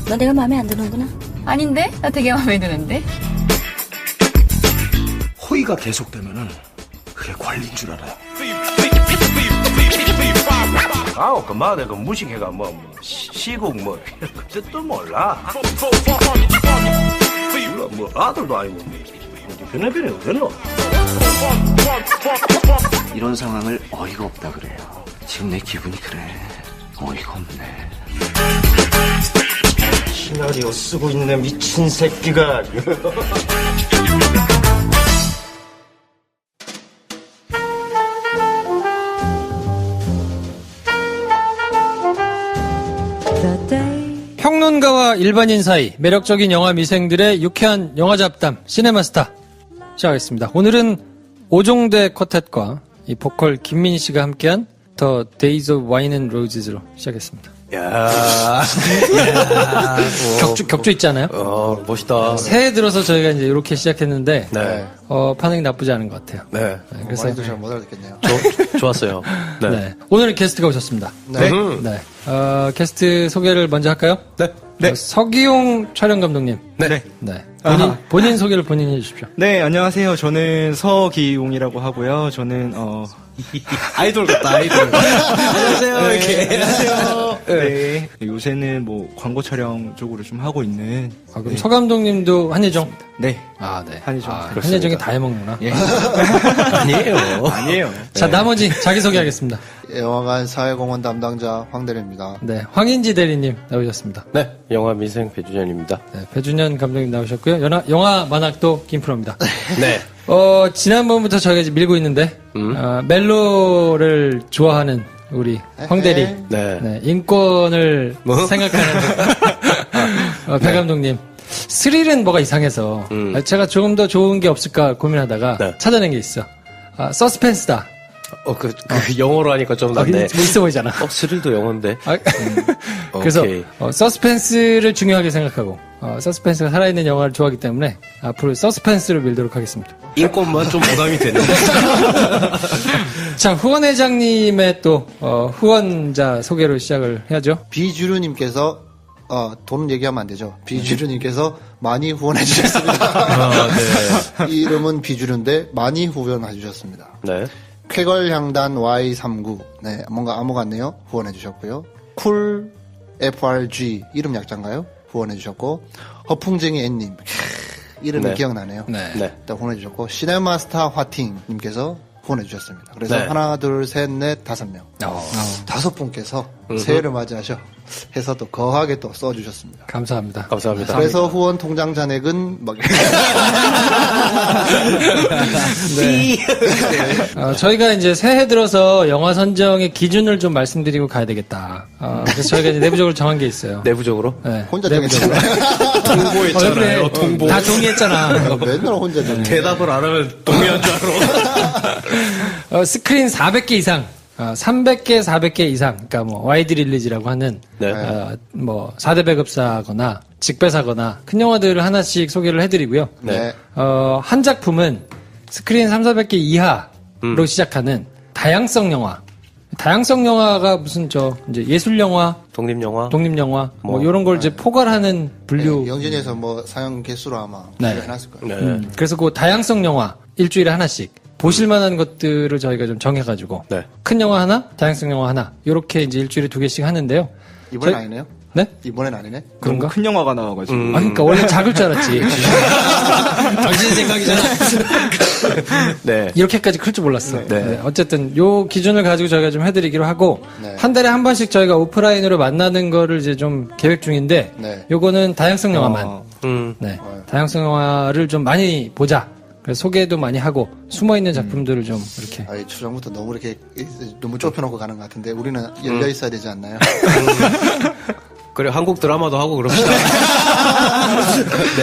너 내가 마음에 안 드는구나. 아닌데? 나 되게 마음에 드는데? 호의가 계속되면은 그게 관리인 줄 알아요. 아우 그만 내가 무식해가 시국 그 뜻도 몰라. 물론 아들도 아니고 변해변해 어딨노? 이런 상황을 어이가 없다 그래요. 지금 내 기분이 그래. 어이가 없네. 시나리오 쓰고 있는 미친 새끼가. 평론가와 일반인 사이 매력적인 영화 미생들의 유쾌한 영화 잡담 시네마스타 시작하겠습니다. 오늘은 오종대 쿼텟과 이 보컬 김민희 씨가 함께한 The Days of Wine and Roses로 시작했습니다. 야, 격조 있지 않아요? 멋있다. 새해 들어서 저희가 이제 이렇게 시작했는데 네. 반응이 나쁘지 않은 것 같아요. 네. 그래서 많이도 잘 못 알아듣겠네요. 좋았어요. 네. 네. 오늘은 게스트가 오셨습니다. 네. 네. 게스트 소개를 먼저 할까요? 네. 서기용 촬영 감독님. 네. 네. 아하. 본인 소개를 본인이 해주십시오. 네, 안녕하세요. 저는 서기용이라고 하고요. 저는 아이돌 같다, 아이돌. 안녕하세요. 네, 이렇게. 안녕하세요. 네. 요새는 뭐 광고 촬영 쪽으로 좀 하고 있는. 그럼 네. 서 감독님도 한예종? 네. 아, 네. 한예종. 한예종이 다 해먹는구나. 예. 아니에요. 아니에요. 자, 나머지 자기소개하겠습니다. 영화관 사회공헌 담당자 황대래입니다. 네. 황인지 대리님 나오셨습니다. 네. 영화 미생 배준현입니다. 네. 배준현 감독님 나오셨고요. 영화 만학도 김프로입니다. 네. 지난번부터 저희가 이제 밀고 있는데, 멜로를 좋아하는 우리 황대리. 네. 네, 인권을 뭐? 생각하는 배 감독님. 스릴은 뭐가 이상해서 제가 조금 더 좋은 게 없을까 고민하다가 네. 찾아낸 게 있어. 서스펜스다. 그 영어로 하니까 좀 낫네. 뭐 있어 보이잖아. 스릴도 영어인데. 그래서 오케이. 서스펜스를 중요하게 생각하고 서스펜스가 살아있는 영화를 좋아하기 때문에 앞으로 서스펜스를 밀도록 하겠습니다. 인권만 좀 부담이 되는데. 자, 후원 회장님의 또 후원자 소개로 시작을 해야죠. 비주류님께서 돈 얘기하면 안 되죠. 비주류님께서 많이 후원해 주셨습니다. 네. 이 이름은 비주류인데 많이 후원해 주셨습니다. 네. 쾌걸향단 Y39 네 뭔가 암호 같네요. 후원해 주셨고요. 쿨 FRG 이름 약자인가요? 후원해 주셨고 허풍쟁이 앤님 이름이 네. 기억나네요. 네. 네. 일단 후원해 주셨고 시네마스타 화팅님께서 후원해 주셨습니다. 그래서 네. 하나 둘 셋 넷 5명 5분께서 새해를 맞이하셔 해서 또 거하게 또 써주셨습니다. 감사합니다. 감사합니다. 그래서 후원 통장 잔액은 막 저희가 이제 새해 들어서 영화 선정의 기준을 좀 말씀드리고 가야 되겠다. 그래서 저희가 이제 내부적으로 정한 게 있어요. 내부적으로? 네. 혼자 내부적으로. 통보했잖아요. 통보. 다 동의했잖아. 맨날 혼자 좀 대답을 안 하면 동의한 줄 알아. 스크린 400개 이상, 300개, 400개 이상, 그러니까 뭐 와이드 릴리즈라고 하는 네. 뭐 4대 배급사거나 직배사거나 큰 영화들을 하나씩 소개를 해드리고요. 네. 한 작품은 스크린 3, 400개 이하로 시작하는 다양성 영화. 다양성 영화가 무슨 이제 예술 영화, 독립영화? 독립영화 뭐 뭐, 이런 걸 이제 포괄하는 분류. 네, 영진에서 뭐 사용 개수로 아마 네. 해놨을 거예요. 네. 그래서 그 다양성 영화 일주일에 하나씩 보실 만한 것들을 저희가 좀 정해가지고 네. 큰 영화 하나, 다양성 영화 하나 이렇게 이제 일주일에 2개씩 하는데요. 이번엔 저희- 아니네요? 네? 이번엔 아니네? 그런가? 큰 영화가 나와가지고. 그러니까 원래 작을 줄 알았지. 당신 생각이잖아. 네. 이렇게까지 클 줄 몰랐어. 네. 네, 어쨌든 요 기준을 가지고 저희가 좀 해드리기로 하고 네. 한 달에 한 번씩 저희가 오프라인으로 만나는 거를 이제 좀 계획 중인데 네. 요거는 다양성 영화만. 네. 다양성 영화를 좀 많이 보자. 그래서 소개도 많이 하고 숨어 있는 작품들을 좀 이렇게. 아이, 초장부터 너무 이렇게 너무 좁혀놓고 가는 것 같은데 우리는 열려 있어야 되지 않나요? 그래, 한국 드라마도 하고 그럽시다.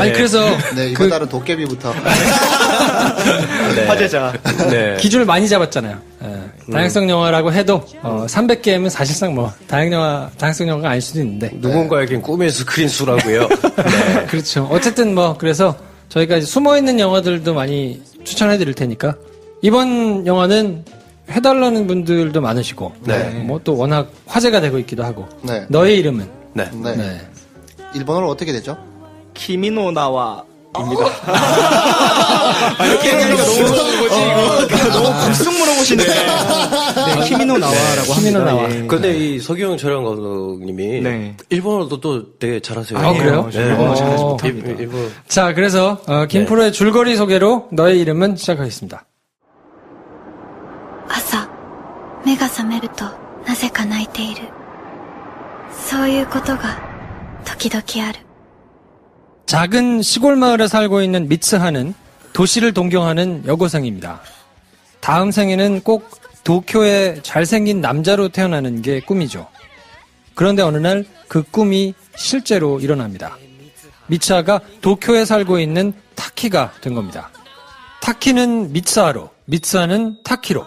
아니 그래서 네, 이번 달은 도깨비부터. 네. 화제자. 네. 기준을 많이 잡았잖아요. 예. 다양성 영화라고 해도 300개면 사실상 뭐 다양성 영화가 아닐 수도 있는데. 누군가에겐 꿈의 스크린 수라고요. 네. 그렇죠. 어쨌든 뭐 그래서 저희가 이제 숨어 있는 영화들도 많이 추천해 드릴 테니까 이번 영화는 해달라는 분들도 많으시고 네. 뭐 또 워낙 화제가 되고 있기도 하고 네. 너의 이름은 네. 네. 네. 일본어로 어떻게 되죠? 키미노 나와입니다. 이렇게 얘기하니까 너무 불쑥 물어보시네. 네, 키미노 나와라고 키미노 합니다. 나와. 예. 근데 이 서기영 촬영 감독님이 네. 일본어도 또 되게 잘하세요. 아, 그래요? 일본어 잘하지 어. 못합니다. 일본. 자, 그래서 김프로의 줄거리 소개로 너의 이름은 시작하겠습니다. 朝目が覚めるとなぜか泣いている。そういうことが時々ある。 작은 시골 마을에 살고 있는 미츠하는 도시를 동경하는 여고생입니다. 다음 생에는 꼭 도쿄의 잘생긴 남자로 태어나는 게 꿈이죠. 그런데 어느 날 그 꿈이 실제로 일어납니다. 미츠하가 도쿄에 살고 있는 타키가 된 겁니다. 타키는 미츠하로, 미츠하는 타키로.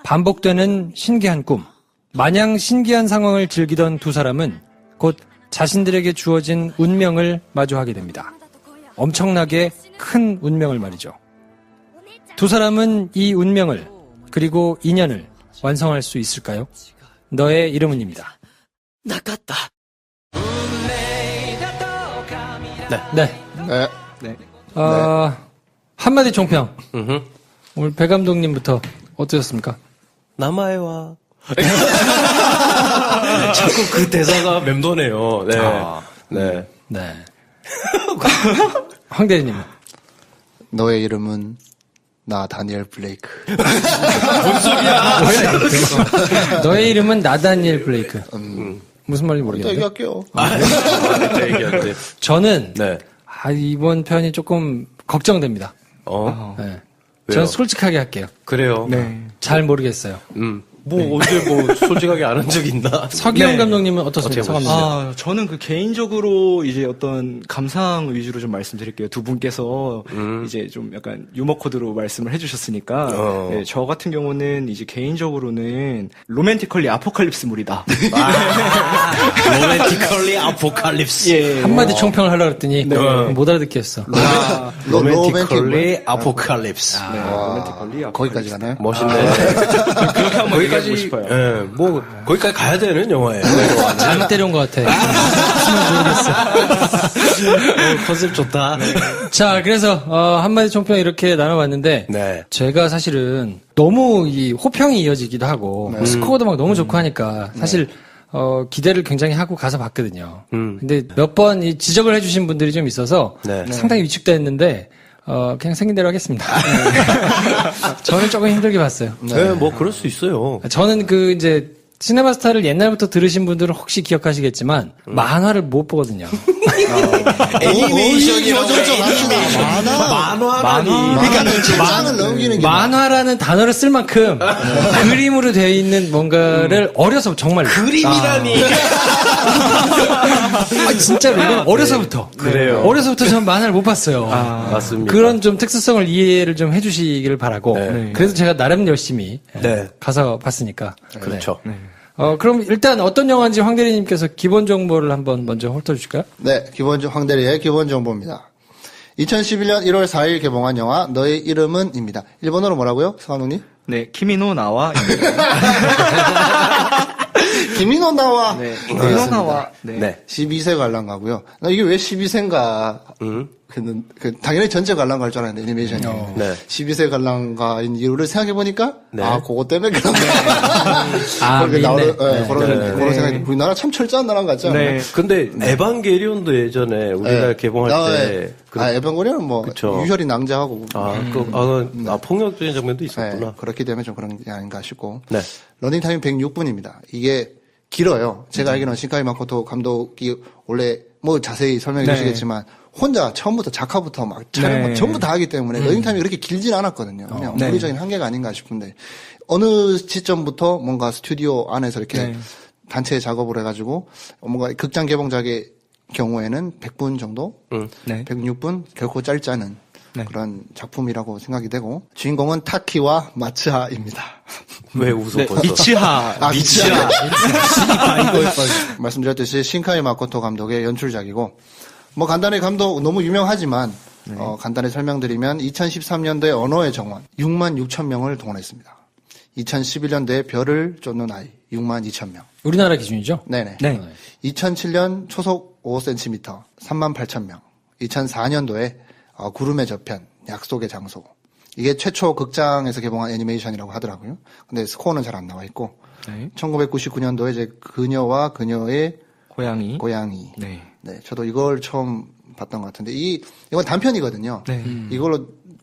반복되는 신기한 꿈. 마냥 신기한 상황을 즐기던 두 사람은 곧 자신들에게 주어진 운명을 마주하게 됩니다. 엄청나게 큰 운명을 말이죠. 두 사람은 이 운명을 그리고 인연을 완성할 수 있을까요? 너의 이름은입니다. 나갔다. 네. 네. 네. 한마디 총평. 음흠. 오늘 배 감독님부터 어떠셨습니까? 남아해와. 자꾸 그 대사가 맴도네요. 네. 네. 네. 황 대리님. 너의 이름은 나 다니엘 블레이크. 너의 이름은 나다니엘 블레이크. 무슨 말인지 모르겠는데. 얘기할게요. 얘기하는데. 저는 네. 이번 편이 조금 걱정됩니다. 네. 왜요? 저는 솔직하게 할게요. 그래요. 네. 잘 모르겠어요. 언제 솔직하게 안 한 적 있나? 서기영 네. 감독님은 어떻습니까? 어떻게 성함 저는 그 개인적으로 이제 어떤 감상 위주로 좀 말씀드릴게요. 두 분께서 이제 좀 약간 유머 코드로 말씀을 해주셨으니까, 네, 저 같은 경우는 이제 개인적으로는 로맨티컬리 아포칼립스물이다. 로맨티컬리 아포칼립스. 예. 한마디 총평을 하려고 했더니 못 알아듣겠어. 로맨티컬리 아포칼립스. 네, 로맨티컬리 거기까지 가나요? 멋있네. 그렇게 한번 얘기해보고 싶어요. 예, 뭐, 거기까지 가야 되는 영화예요. 잘못 데려온 것 같아. 컨셉 좋다. 자, 그래서 한마디 총평 이렇게 나눠봤는데 네. 제가 사실은 너무 이 호평이 이어지기도 하고 스코어도 막 너무 좋고 하니까 사실 기대를 굉장히 하고 가서 봤거든요. 근데 몇 번 이 지적을 해주신 분들이 좀 있어서 네. 상당히 위축됐는데 그냥 생긴 대로 하겠습니다. 저는 조금 힘들게 봤어요. 네, 뭐, 그럴 수 있어요. 저는 그 이제 시네마스타를 옛날부터 들으신 분들은 혹시 기억하시겠지만 만화를 못 보거든요. 애니메이션이라고 만화라니. 만화를 넘기는 게. 만화라는 단어를 쓸 만큼 그림으로 되어 있는 뭔가를 어려서 정말 그림이라니. 진짜로 이건 어려서부터 그래요. 어려서부터 저는 만화를 못 봤어요. 맞습니다. 그런 좀 특수성을 이해를 좀 해주시기를 바라고. 네. 그래서 제가 나름 열심히 네. 가서 봤으니까. 그렇죠. 네. 그럼 일단 어떤 영화인지 황 대리님께서 기본 정보를 한번 먼저 훑어주실까요? 네, 황대리의 기본 정보입니다. 2011년 1월 4일 개봉한 영화 너의 이름은입니다. 일본어로 뭐라고요, 서한웅님? 네, 키미노 나와. 김인호 나와. 네, 키미노 나와. 네. 네. 12세 관람가고요. 나 이게 왜 12세인가? 당연히 전체 관람가일 줄 알았는데 애니메이션이. 네. 12세 관람가인 이유를 생각해 보니까 네. 그거 때문에 그런 있네. 그런 생각이 우리나라 참 철저한 나라 같지 않아요? 네. 근데 에반게리온도 예전에 우리나라 네. 개봉할 때. 에반게리온은 뭐 그쵸. 유혈이 낭자하고 폭력적인 장면도 있었구나. 네, 그렇기 때문에 좀 그런 게 아닌가 싶고. 네. 러닝타임 106분입니다. 이게 길어요. 제가 알기로는 신카이 마코토 감독이 원래 뭐 자세히 설명해 주시겠지만 혼자 처음부터 작화부터 막 촬영 전부 다 하기 때문에 러닝타임이 그렇게 길진 않았거든요. 그냥 물리적인 한계가 아닌가 싶은데 어느 시점부터 뭔가 스튜디오 안에서 이렇게 단체 작업을 해가지고 뭔가 극장 개봉작의 경우에는 100분 정도? 106분? 결코 짧지 않은 그런 작품이라고 생각이 되고 주인공은 타키와 마츠하입니다. 왜 웃어 벌써? 미치하. 미치하. 말씀드렸듯이 신카이 마코토 감독의 연출작이고 뭐 간단히 감독 너무 유명하지만 간단히 설명드리면 2013년도에 언어의 정원 6만 6천 명을 동원했습니다. 2011년도에 별을 쫓는 아이 62,000명. 우리나라 기준이죠? 네네. 네. 2007년 초속 5cm 38,000명. 2004년도에 구름의 저편, 약속의 장소. 이게 최초 극장에서 개봉한 애니메이션이라고 하더라고요. 근데 스코어는 잘 안 나와 있고. 네. 1999년도에 이제 그녀와 그녀의 고양이. 네. 네. 저도 이걸 처음 봤던 것 같은데 이건 단편이거든요. 네.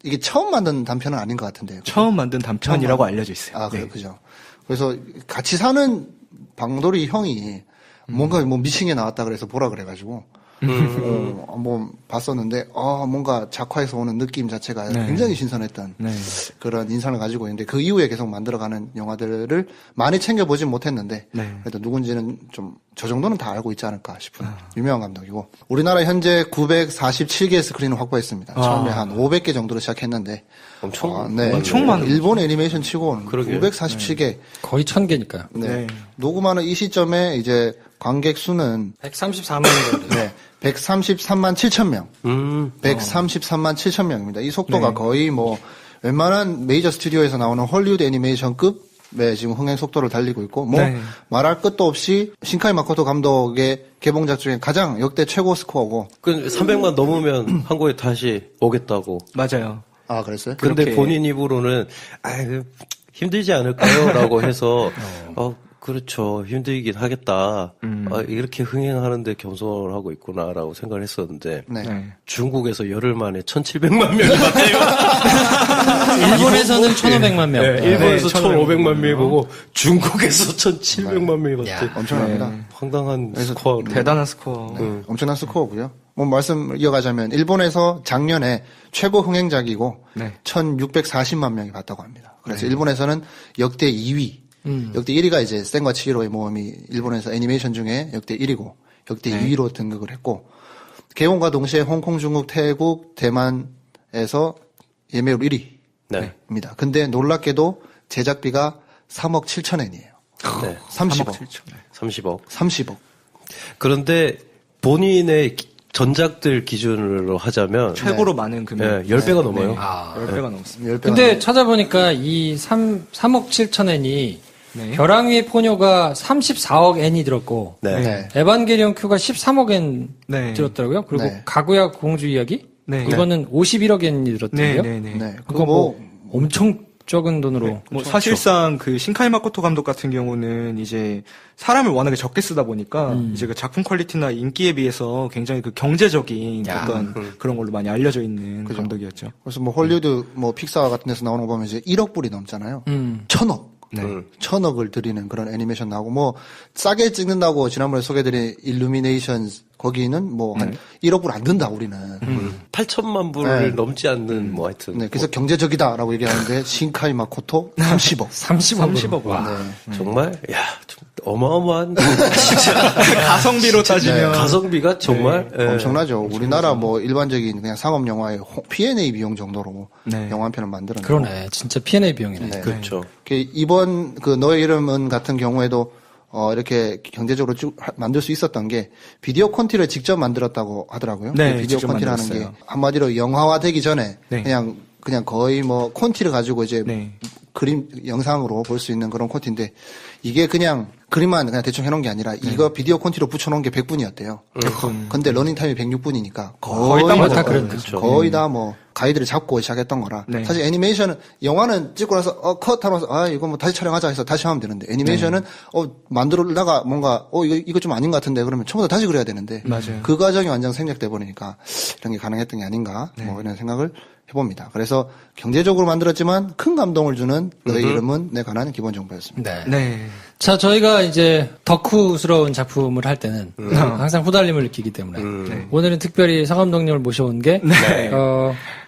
이게 처음 만든 단편은 아닌 것 같은데요. 처음 만든 단편이라고 알려져 있어요. 아, 네. 그죠. 그래서 같이 사는 방돌이 형이 뭔가 뭐 미싱에 나왔다 그래서 보라 그래가지고 한번 봤었는데 뭔가 작화에서 오는 느낌 자체가 네. 굉장히 신선했던 네. 그런 인상을 가지고 있는데 그 이후에 계속 만들어가는 영화들을 많이 챙겨보진 못했는데 네. 그래도 누군지는 좀 저 정도는 다 알고 있지 않을까 싶은 유명한 감독이고 우리나라 현재 947개 스크린을 확보했습니다. 처음에 한 500개 정도로 시작했는데 엄청 엄청 많은 일본 애니메이션 치고는 그러게요. 947개 거의 1000개니까요. 네. 네. 녹음하는 이 시점에 이제 관객 수는 134만 정도. 네, 133만 7천 명. 133만 7천 명입니다. 이 속도가 네. 거의 뭐 웬만한 메이저 스튜디오에서 나오는 헐리우드 애니메이션급의 지금 흥행 속도를 달리고 있고 뭐 네. 말할 것도 없이 신카이 마코토 감독의 개봉작 중에 가장 역대 최고 스코어고. 그 300만 넘으면 한국에 다시 오겠다고. 맞아요. 아, 그랬어요? 근데 그렇게- 본인 입으로는 힘들지 않을까요?라고 해서 그렇죠. 힘들긴 하겠다. 이렇게 흥행하는데 겸손하고 있구나라고 생각을 했었는데 네. 네. 중국에서 열흘 만에 1,700만 명이 봤대요. 일본에서는 1,500만 명. 네, 일본에서 네, 1,500만 명이 보고 중국에서 1,700만 명이 봤대요. 엄청납니다. 황당한 스코어. 대단한 스코어. 엄청난 스코어고요. 뭐 말씀 이어가자면 일본에서 작년에 최고 흥행작이고 네. 1,640만 명이 봤다고 합니다. 그래서 일본에서는 역대 2위. 역대 1위가 이제 센과 치히로의 모험이 일본에서 애니메이션 중에 역대 1위고 역대 2위로 등극을 했고 개봉과 동시에 홍콩, 중국, 태국, 대만에서 예매율 1위입니다. 네. 근데 놀랍게도 제작비가 3억 7천엔이에요. 네. 30억. 30억. 30억. 그런데 본인의 전작들 기준으로 하자면 최고로 많은 금액. 10배가 넘어요. 10배가 넘습니다. 10배가 근데 찾아보니까 이 3억 7천엔이 네. 벼랑 위의 포뇨가 34억 엔이 들었고 네. 네. 에반게리온 큐가 13억 엔 네. 들었더라고요. 그리고 네. 가구야 공주 이야기 네. 그거는 51억 엔이 네, 들었더라고요. 네, 네. 네. 그거 뭐 엄청 적은 돈으로 뭐 사실상 그 신카이 마코토 감독 같은 경우는 이제 사람을 워낙에 적게 쓰다 보니까 이제 그 작품 퀄리티나 인기에 비해서 굉장히 그 경제적인 어떤 그런 걸로 많이 알려져 있는 감독이었죠. 그래서 뭐 헐리우드 뭐 픽사 같은 데서 나오는 거 보면 이제 1억 불이 넘잖아요. 1,000억. 네. 1,000억을 들이는 그런 애니메이션 나오고 뭐 싸게 찍는다고 지난번에 소개해드린 일루미네이션 거기는 뭐 한 1억 불 안 든다 우리는. 8천만 불을 네. 넘지 않는 뭐 하여튼. 네, 그래서 경제적이다라고 얘기하는데 신카이 마코토 30억. 30억. 와. 정말 좀 어마어마한 가성비로 따지면 가성비가 정말 예. 엄청나죠. 우리나라 뭐 일반적인 그냥 상업 영화의 P&A 비용 정도로 네. 영화 한 편을 만들었는데. 그러네. 진짜 P&A 비용이네. 네. 그렇죠. 이번 그 너의 이름은 같은 경우에도 이렇게 경제적으로 쭉 만들 수 있었던 게 비디오 콘티를 직접 만들었다고 하더라고요. 네, 그 비디오 직접 콘티라는 게 만들었어요. 한마디로 영화화 되기 전에 네. 그냥 거의 뭐 콘티를 가지고 이제 네. 그림 영상으로 볼 수 있는 그런 콘티인데 이게 그냥 그림만 그냥 대충 해놓은 게 아니라 이거 비디오 콘티로 붙여놓은 게 100분이었대요. 100분. 근데 러닝 타임이 106분이니까 거의 다 그랬죠. 거의 다 뭐 가이드를 잡고 시작했던 거라. 네. 사실 애니메이션은 영화는 찍고 나서 컷하면서 이거 뭐 다시 촬영하자 해서 다시 하면 되는데 애니메이션은 만들다가 뭔가 이거 좀 아닌 것 같은데 그러면 처음부터 다시 그려야 되는데 맞아요. 그 과정이 완전 생략돼 버리니까 이런 게 가능했던 게 아닌가 뭐 이런 생각을 해봅니다. 그래서 경제적으로 만들었지만 큰 감동을 주는 너의 이름은 내 관한 기본 정보였습니다. 네. 네. 자, 저희가 이제 덕후스러운 작품을 할 때는 항상 후달림을 느끼기 때문에 네. 오늘은 특별히 서 감독님을 모셔온 게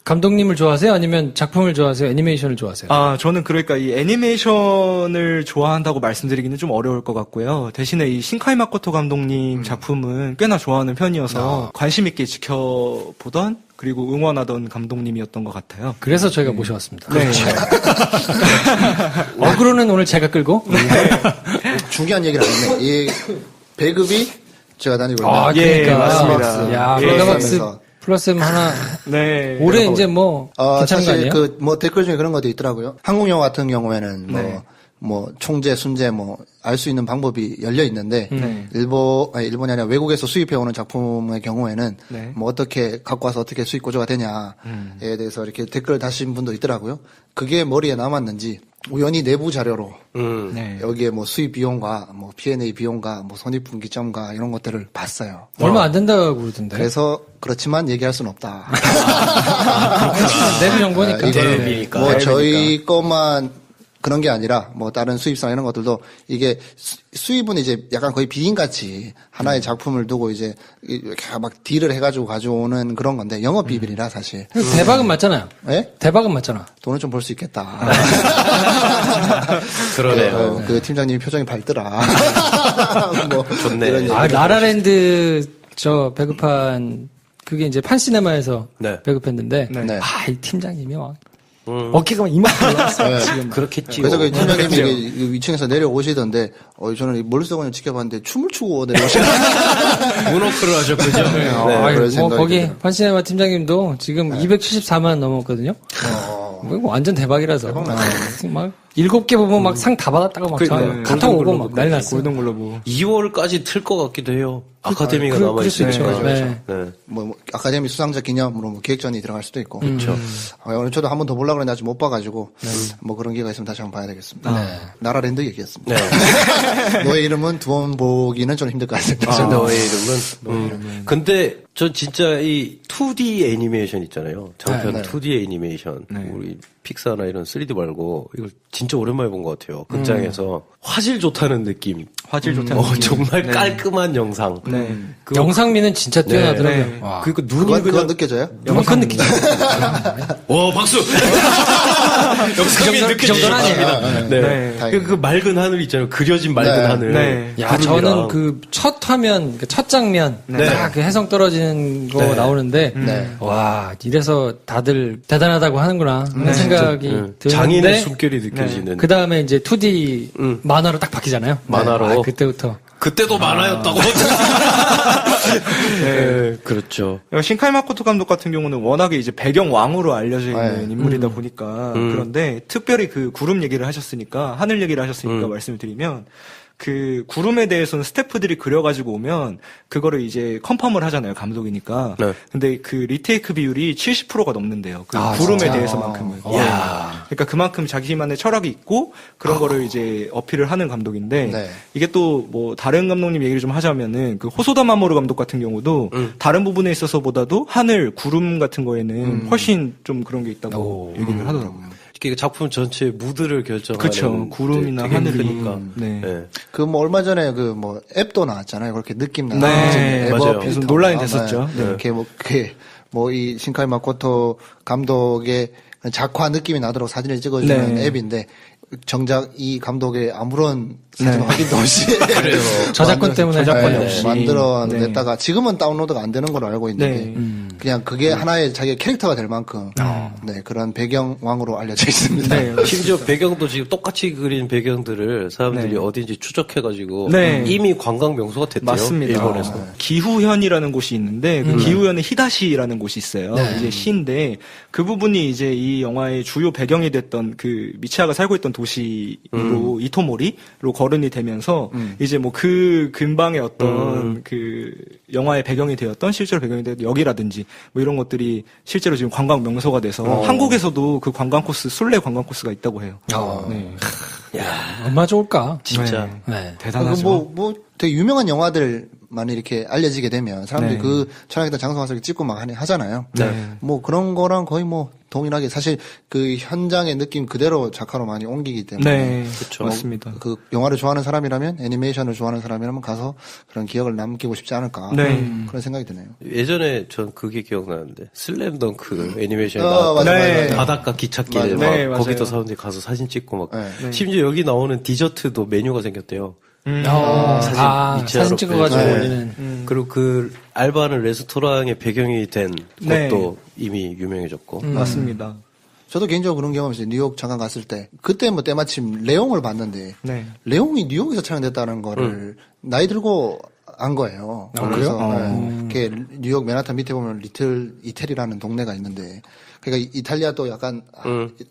감독님을 좋아하세요? 아니면 작품을 좋아하세요? 애니메이션을 좋아하세요? 저는 그러니까 이 애니메이션을 좋아한다고 말씀드리기는 좀 어려울 것 같고요. 대신에 이 신카이 마코토 감독님 작품은 꽤나 좋아하는 편이어서 관심 있게 지켜보던 그리고 응원하던 감독님이었던 것 같아요. 그래서 저희가 모셔왔습니다. 네. 어그로는 오늘 제가 끌고 중요한 얘기를 안 했네. 이 배급이 제가 다니고 있는 예, 맞습니다. 야, 예. 메가박스 그러면서. 플러스 하나 네. 올해 이제 뭐 괜찮은 거 사실 아니에요? 뭐 댓글 중에 그런 것도 있더라고요. 한국 영화 같은 경우에는 뭐 뭐 총재, 순재 뭐 알 수 있는 방법이 열려 있는데 일본이 아니라 외국에서 수입해 오는 작품의 경우에는 네. 뭐 어떻게 갖고 와서 어떻게 수익 구조가 되냐에 대해서 이렇게 댓글 다신 분도 있더라고요. 그게 머리에 남았는지 우연히 내부 자료로 네. 여기에 뭐 수입 비용과 뭐 P&A 비용과 뭐 손익분기점과 이런 것들을 봤어요. 얼마 안 된다고 그러던데. 그래서 그렇지만 얘기할 수는 없다. 내부 정보니까. 이거는 뭐 저희 것만 그런 게 아니라 뭐 다른 수입상 이런 것들도 이게 수입은 이제 약간 거의 비인같이 하나의 작품을 두고 이제 이렇게 막 딜을 해가지고 가져오는 그런 건데 영업 비밀이라 사실. 대박은 맞잖아요. 예? 대박은 맞잖아. 돈을 좀 벌 수 있겠다. 그러네요. 그 팀장님이 표정이 밝더라. 뭐 좋네. 이런 아, 얘기를 라라랜드 저 배급한 그게 이제 판시네마에서 네. 배급했는데 네. 아, 이 팀장님이 막 어깨가 막 이만큼 올라왔어요. 지금 그렇겠지요. 그래서 그 팀장님이 위층에서 내려오시던데, 저는 멀리서 그냥 지켜봤는데 춤을 추고 내려오시는 문워크를 하셨군요. 아유, 그런 뭐 생각이 거기 들어요. 판시네마 팀장님도 지금 274만 넘었거든요. 뭐 완전 대박이라서 막 7개 보면 막 상 다 받았다고 막 카톡 오고 막 난리 났어요. 골든글로브. 2월까지 틀 것 같기도 해요. 아카데미가 그럴 수 있죠. 남아있으니까. 네. 네. 뭐 아카데미 수상자 기념으로 뭐 기획전이 들어갈 수도 있고. 그렇죠. 오늘 저도 한 번 더 보려고 그랬는데 아직 못 봐가지고 뭐 그런 기회가 있으면 다시 한번 봐야 되겠습니다. 나라랜드 얘기했습니다. 너의 이름은 두 번 보기는 좀 힘들 것 같습니다. 너의 이름은. 근데 전 진짜 이 2D 애니메이션 있잖아요. 장편 2D 애니메이션. 우리 픽사나 이런 3D 말고 이걸 진짜 오랜만에 본 것 같아요. 극장에서 화질 좋다는 느낌. 화질 좋다는 느낌. 정말 깔끔한 영상. 그거- 영상미는 진짜 뛰어나더라고요. 네. 와. 그러니까 눈이 그건 그냥 느껴져요? 큰 느낌. 와 박수. 영상미 그 정도는 아니에요. 네. 다행이네요. 그 맑은 하늘 있잖아요. 그려진 맑은 네. 하늘. 네. 야, 저는 그 첫 화면, 그 첫 장면, 딱 그 해성 떨어지는 거 나오는데, 네. 와, 이래서 다들 대단하다고 하는구나, 하는 생각이 드는데, 장인의 숨결이 느껴지는. 그 다음에 이제 2D 만화로 딱 바뀌잖아요. 만화로. 아, 그때부터. 그때도 만화였다고. 네, 그렇죠. 신카이 마코토 감독 같은 경우는 워낙에 이제 배경 왕으로 알려져 있는 네. 인물이다 보니까 그런데 특별히 그 구름 얘기를 하셨으니까 하늘 얘기를 하셨으니까 말씀을 드리면 그 구름에 대해서는 스태프들이 그려가지고 오면 그거를 이제 컨펌을 하잖아요, 감독이니까. 네. 근데 그 리테이크 비율이 70%가 넘는데요. 그 아, 구름에 진짜? 대해서만큼은. 야. 그러니까 그만큼 자기만의 철학이 있고 그런 거를 이제 어필을 하는 감독인데 네. 이게 또 뭐 다른 감독님 얘기를 좀 하자면은 그 호소다 마모루 감독 같은 경우도 다른 부분에 있어서보다도 하늘, 구름 같은 거에는 훨씬 좀 그런 게 있다고 얘기를 하더라고요. 이게 작품 전체 무드를 결정하는. 그쵸. 구름이나 되게 하늘이. 크니까. 네. 네. 그 뭐 얼마 전에 그 뭐 앱도 나왔잖아요. 그렇게 느낌 나는. 네, 맞아요. 필터. 그래서 논란이 됐었죠. 네. 이렇게 뭐 이 신카이 마코토 감독의 작화 느낌이 나도록 사진을 찍어주는 네. 앱인데 정작 이 감독의 아무런 사진 확인도 없이 저작권 때문에. 저작권이 네. 없이. 만들어냈다가 지금은 다운로드가 안 되는 걸로 알고 있는데 네. 그냥 그게 하나의 자기의 캐릭터가 될 만큼 네, 그런 배경왕으로 알려져 있습니다. 네. 심지어 배경도 지금 똑같이 그린 배경들을 사람들이 네. 어딘지 추적해가지고 네. 이미 관광 명소가 됐대요. 맞습니다. 일본에서. 기후현이라는 곳이 있는데 그 기후현에 히다시라는 곳이 있어요. 이제 시인데 그 부분이 이제 이 영화의 주요 배경이 됐던 그 미치아가 살고 있던 도시로 이토모리로 거론이 되면서 이제 뭐 그 근방의 어떤 그 영화의 배경이 되었던 실제로 배경이 되었던 역이라든지 뭐 이런 것들이 실제로 지금 관광 명소가 돼서 한국에서도 그 관광 코스 순례 관광 코스가 있다고 해요. 네. 얼마나 좋을까. 진짜. 네. 대단하죠. 뭐 되게 유명한 영화들만 이렇게 알려지게 되면 사람들이 네. 그 촬영했던 장소 가서 찍고 막 하잖아요. 네. 뭐 그런 거랑 거의 뭐 동일하게 사실 그 현장의 느낌 그대로 작화로 많이 옮기기 때문에 네, 그쵸. 맞습니다. 그 영화를 좋아하는 사람이라면 애니메이션을 좋아하는 사람이라면 가서 그런 기억을 남기고 싶지 않을까 네. 그런 생각이 드네요. 예전에 전 그게 기억나는데 슬램덩크 애니메이션에 맞아, 나왔던 네. 바닷가 기찻길 맞아요. 막 네, 맞아요. 거기도 사람들이 가서 사진 찍고 막 네. 심지어 여기 나오는 디저트도 메뉴가 생겼대요. 사진 미치아로 찍어가지고 네. 올리는. 그리고 그 알바는 레스토랑의 배경이 된 네. 곳도 이미 유명해졌고. 맞습니다. 저도 개인적으로 그런 경험이 있어요. 뉴욕 잠깐 갔을 때 그때 뭐 때마침 레옹을 봤는데 네. 레옹이 뉴욕에서 촬영됐다는 거를 나이 들고 한 거예요. 아, 그래서 그래요? 이렇게 뉴욕 맨하탄 밑에 보면 리틀 이태리라는 동네가 있는데 그러니까 이탈리아도 약간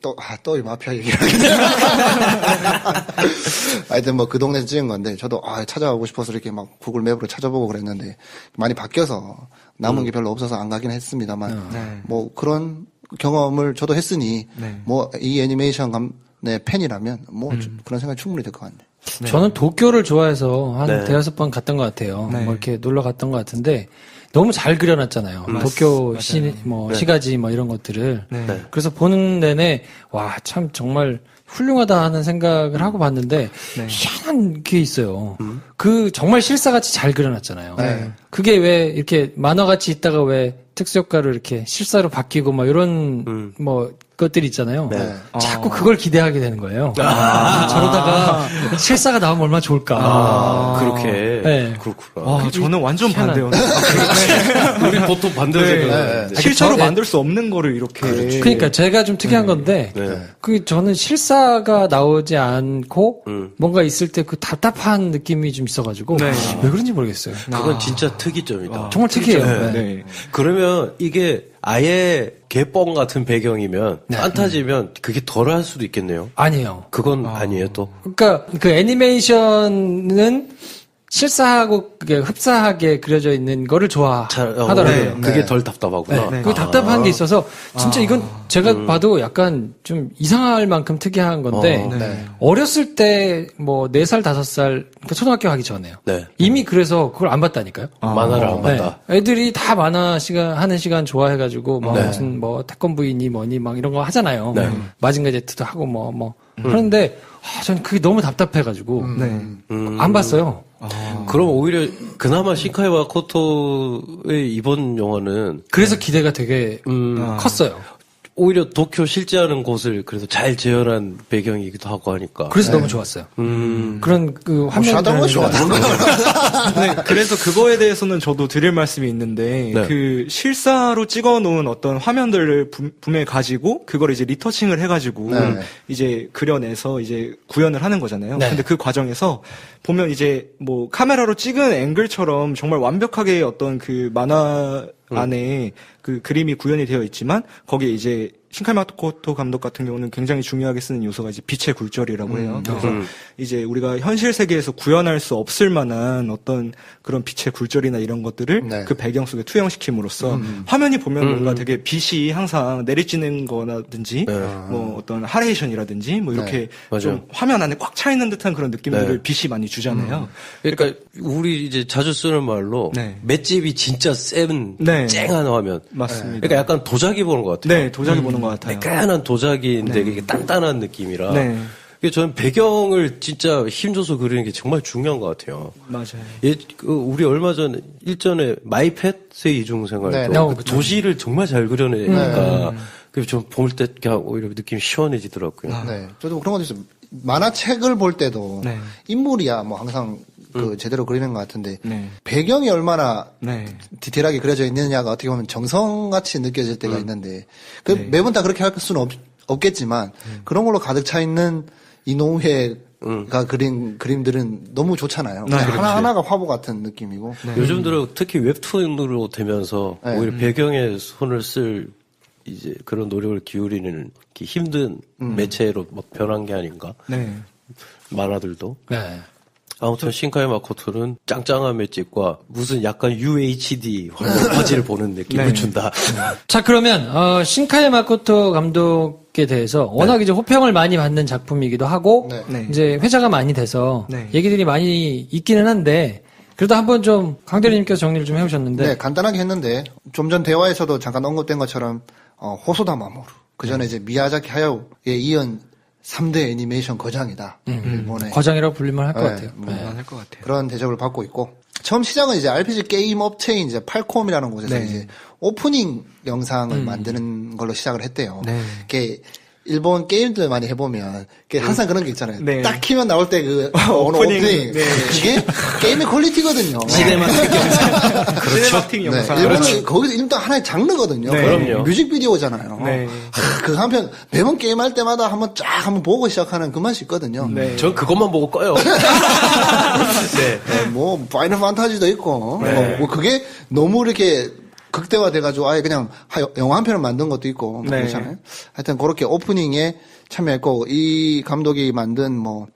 또 이 마피아 얘기를 하여튼 뭐 그 동네에서 찍은 건데 저도 찾아가고 싶어서 이렇게 막 구글 맵으로 찾아보고 그랬는데 많이 바뀌어서 남은 게 별로 없어서 안 가긴 했습니다만 뭐 그런 경험을 저도 했으니 뭐 이 애니메이션의 팬이라면 뭐 그런 생각이 충분히 될 것 같네요. 저는 도쿄를 좋아해서 한 대여섯 번 갔던 것 같아요. 뭐 이렇게 놀러 갔던 것 같은데 너무 잘 그려놨잖아요. 도쿄 시가지 뭐 이런 것들을. 그래서 보는 내내 와, 참 정말 훌륭하다 하는 생각을 하고 봤는데 희한한 게 있어요. 그 정말 실사같이 잘 그려놨잖아요. 그게 왜 이렇게 만화같이 있다가 왜 특수효과로 이렇게 실사로 바뀌고 막 이런 뭐 것들이 있잖아요. 자꾸 그걸 기대하게 되는 거예요. 저러다가 실사가 나오면 얼마나 좋을까. 그렇게. 네. 그렇구나. 저는 완전 반대요. 우리 보통 반대로 생각하는데. 실제로 만들 수 없는 거를 이렇게. 그러니까 제가 좀 특이한 건데, 저는 실사가 나오지 않고 뭔가 있을 때 그 답답한 느낌이 좀 있어가지고 왜 그런지 모르겠어요. 그건 진짜 특이점이다. 정말 특이해요. 그러면 이게 아예 개뻥 같은 배경이면 판타지면 그게 덜할 수도 있겠네요. 아니에요. 그건 아니에요 또. 그러니까 그 애니메이션은 실사하고 그게 흡사하게 그려져 있는 거를 좋아하더라고요. 그게 덜 답답하구나. 그게 답답한 게 있어서 진짜 이건 제가 봐도 약간 좀 이상할 만큼 특이한 건데 어렸을 때 뭐 4살, 5살 그 초등학교 가기 전에요. 이미 그래서 그걸 안 봤다니까요. 만화를 안 봤다. 애들이 다 만화 하는 시간 좋아해가지고 뭐 무슨 뭐 태권브이니 뭐니 막 이런 거 하잖아요. 마징가 제트도 하고 뭐 그런데 전 그게 너무 답답해가지고 안 봤어요. 그럼 오히려 그나마 신카이 마코토의 이번 영화는 그래서 기대가 되게 컸어요. 오히려 도쿄 실제하는 곳을 그래서 잘 재현한 배경이기도 하고 하니까. 그래서 너무 좋았어요. 그런 그 화면 좋았던 네, 그래서 그거에 대해서는 저도 드릴 말씀이 있는데 그 실사로 찍어놓은 어떤 화면들을 분명히 가지고 그걸 이제 리터칭을 해가지고 이제 그려내서 이제 구현을 하는 거잖아요. 근데 그 과정에서 보면 이제 뭐 카메라로 찍은 앵글처럼 정말 완벽하게 어떤 그 만화 안에 그 그림이 구현이 되어 있지만 거기에 이제 신카이 마코토 감독 같은 경우는 굉장히 중요하게 쓰는 요소가 이제 빛의 굴절이라고 해요. 그래서 이제 우리가 현실 세계에서 구현할 수 없을 만한 어떤 그런 빛의 굴절이나 이런 것들을 그 배경 속에 투영시킴으로써 화면이 보면 뭔가 되게 빛이 항상 내리쬐는 거라든지 뭐 어떤 하레이션이라든지 뭐 이렇게 좀 화면 안에 꽉 차 있는 듯한 그런 느낌들을 빛이 많이 주잖아요. 그러니까 우리 이제 자주 쓰는 말로 맷집이 진짜 센 쨍한 화면. 맞습니다. 그러니까 약간 도자기 보는 것 같아요. 네, 도자기 보는 것 같아요. 매끈한 도자기인데 이게 단단한 느낌이라. 저는 배경을 진짜 힘줘서 그리는 게 정말 중요한 것 같아요. 맞아요. 우리 얼마 전 일전에 마이펫의 이중생활도 그 도시를 정말 잘 그려내니까 그래서 좀 볼 때 오히려 느낌이 시원해지더라고요. 저도 그런 것도 있어요. 만화책을 볼 때도 인물이야 뭐 항상 그 제대로 그리는 것 같은데 배경이 얼마나 디테일하게 그려져 있느냐가 어떻게 보면 정성같이 느껴질 때가 있는데 매번 다 그렇게 할 수는 없겠지만 그런 걸로 가득 차 있는 이노우에가 그린 그림들은 너무 좋잖아요. 하나하나가 화보 같은 느낌이고. 요즘 들어 특히 웹툰으로 되면서 오히려 배경에 손을 쓸 이제 그런 노력을 기울이는 힘든 매체로 막 변한 게 아닌가. 만화들도. 아무튼 신카이 마코토는 짱짱한 맷집과 무슨 약간 UHD 화질을 보는 느낌을 준다. 자, 그러면 신카이 마코토 감독에 대해서 워낙 이제 호평을 많이 받는 작품이기도 하고 이제 회자가 많이 돼서 얘기들이 많이 있기는 한데 그래도 한번 좀 강대리님께서 정리를 좀 해오셨는데 간단하게 했는데 좀 전 대화에서도 잠깐 언급된 것처럼 호소다 마모루 그 전에 이제 미야자키 하야오에 이은 3대 애니메이션 거장이다. 일본의. 거장이라고 불릴만 할 것 같아요. 할 것 같아요. 그런 대접을 받고 있고. 처음 시작은 이제 RPG 게임 업체인 이제 팔콤이라는 곳에서 이제 오프닝 영상을 만드는 걸로 시작을 했대요. 이게 일본 게임들 많이 해보면 항상 그런 게 있잖아요. 딱 키면 나올 때 그 오프닝. 그게 게임의 퀄리티거든요. 시네마틱 영상. 시네마틱 영상. 일본은 거기서 일단 하나의 장르거든요. 네. 그럼요. 뮤직비디오잖아요. 네. 그 한편 매번 게임할 때마다 한번 보고 시작하는 그 맛이 있거든요. 네. 전 그것만 보고 꺼요. 네. 뭐 파이널 판타지도 있고 뭐 그게 너무 이렇게 극대화돼가지고 아예 그냥 영화 한 편을 만든 것도 있고 뭐 네. 그렇잖아요. 하여튼 그렇게 오프닝에 참여했고 이 감독이 만든 뭐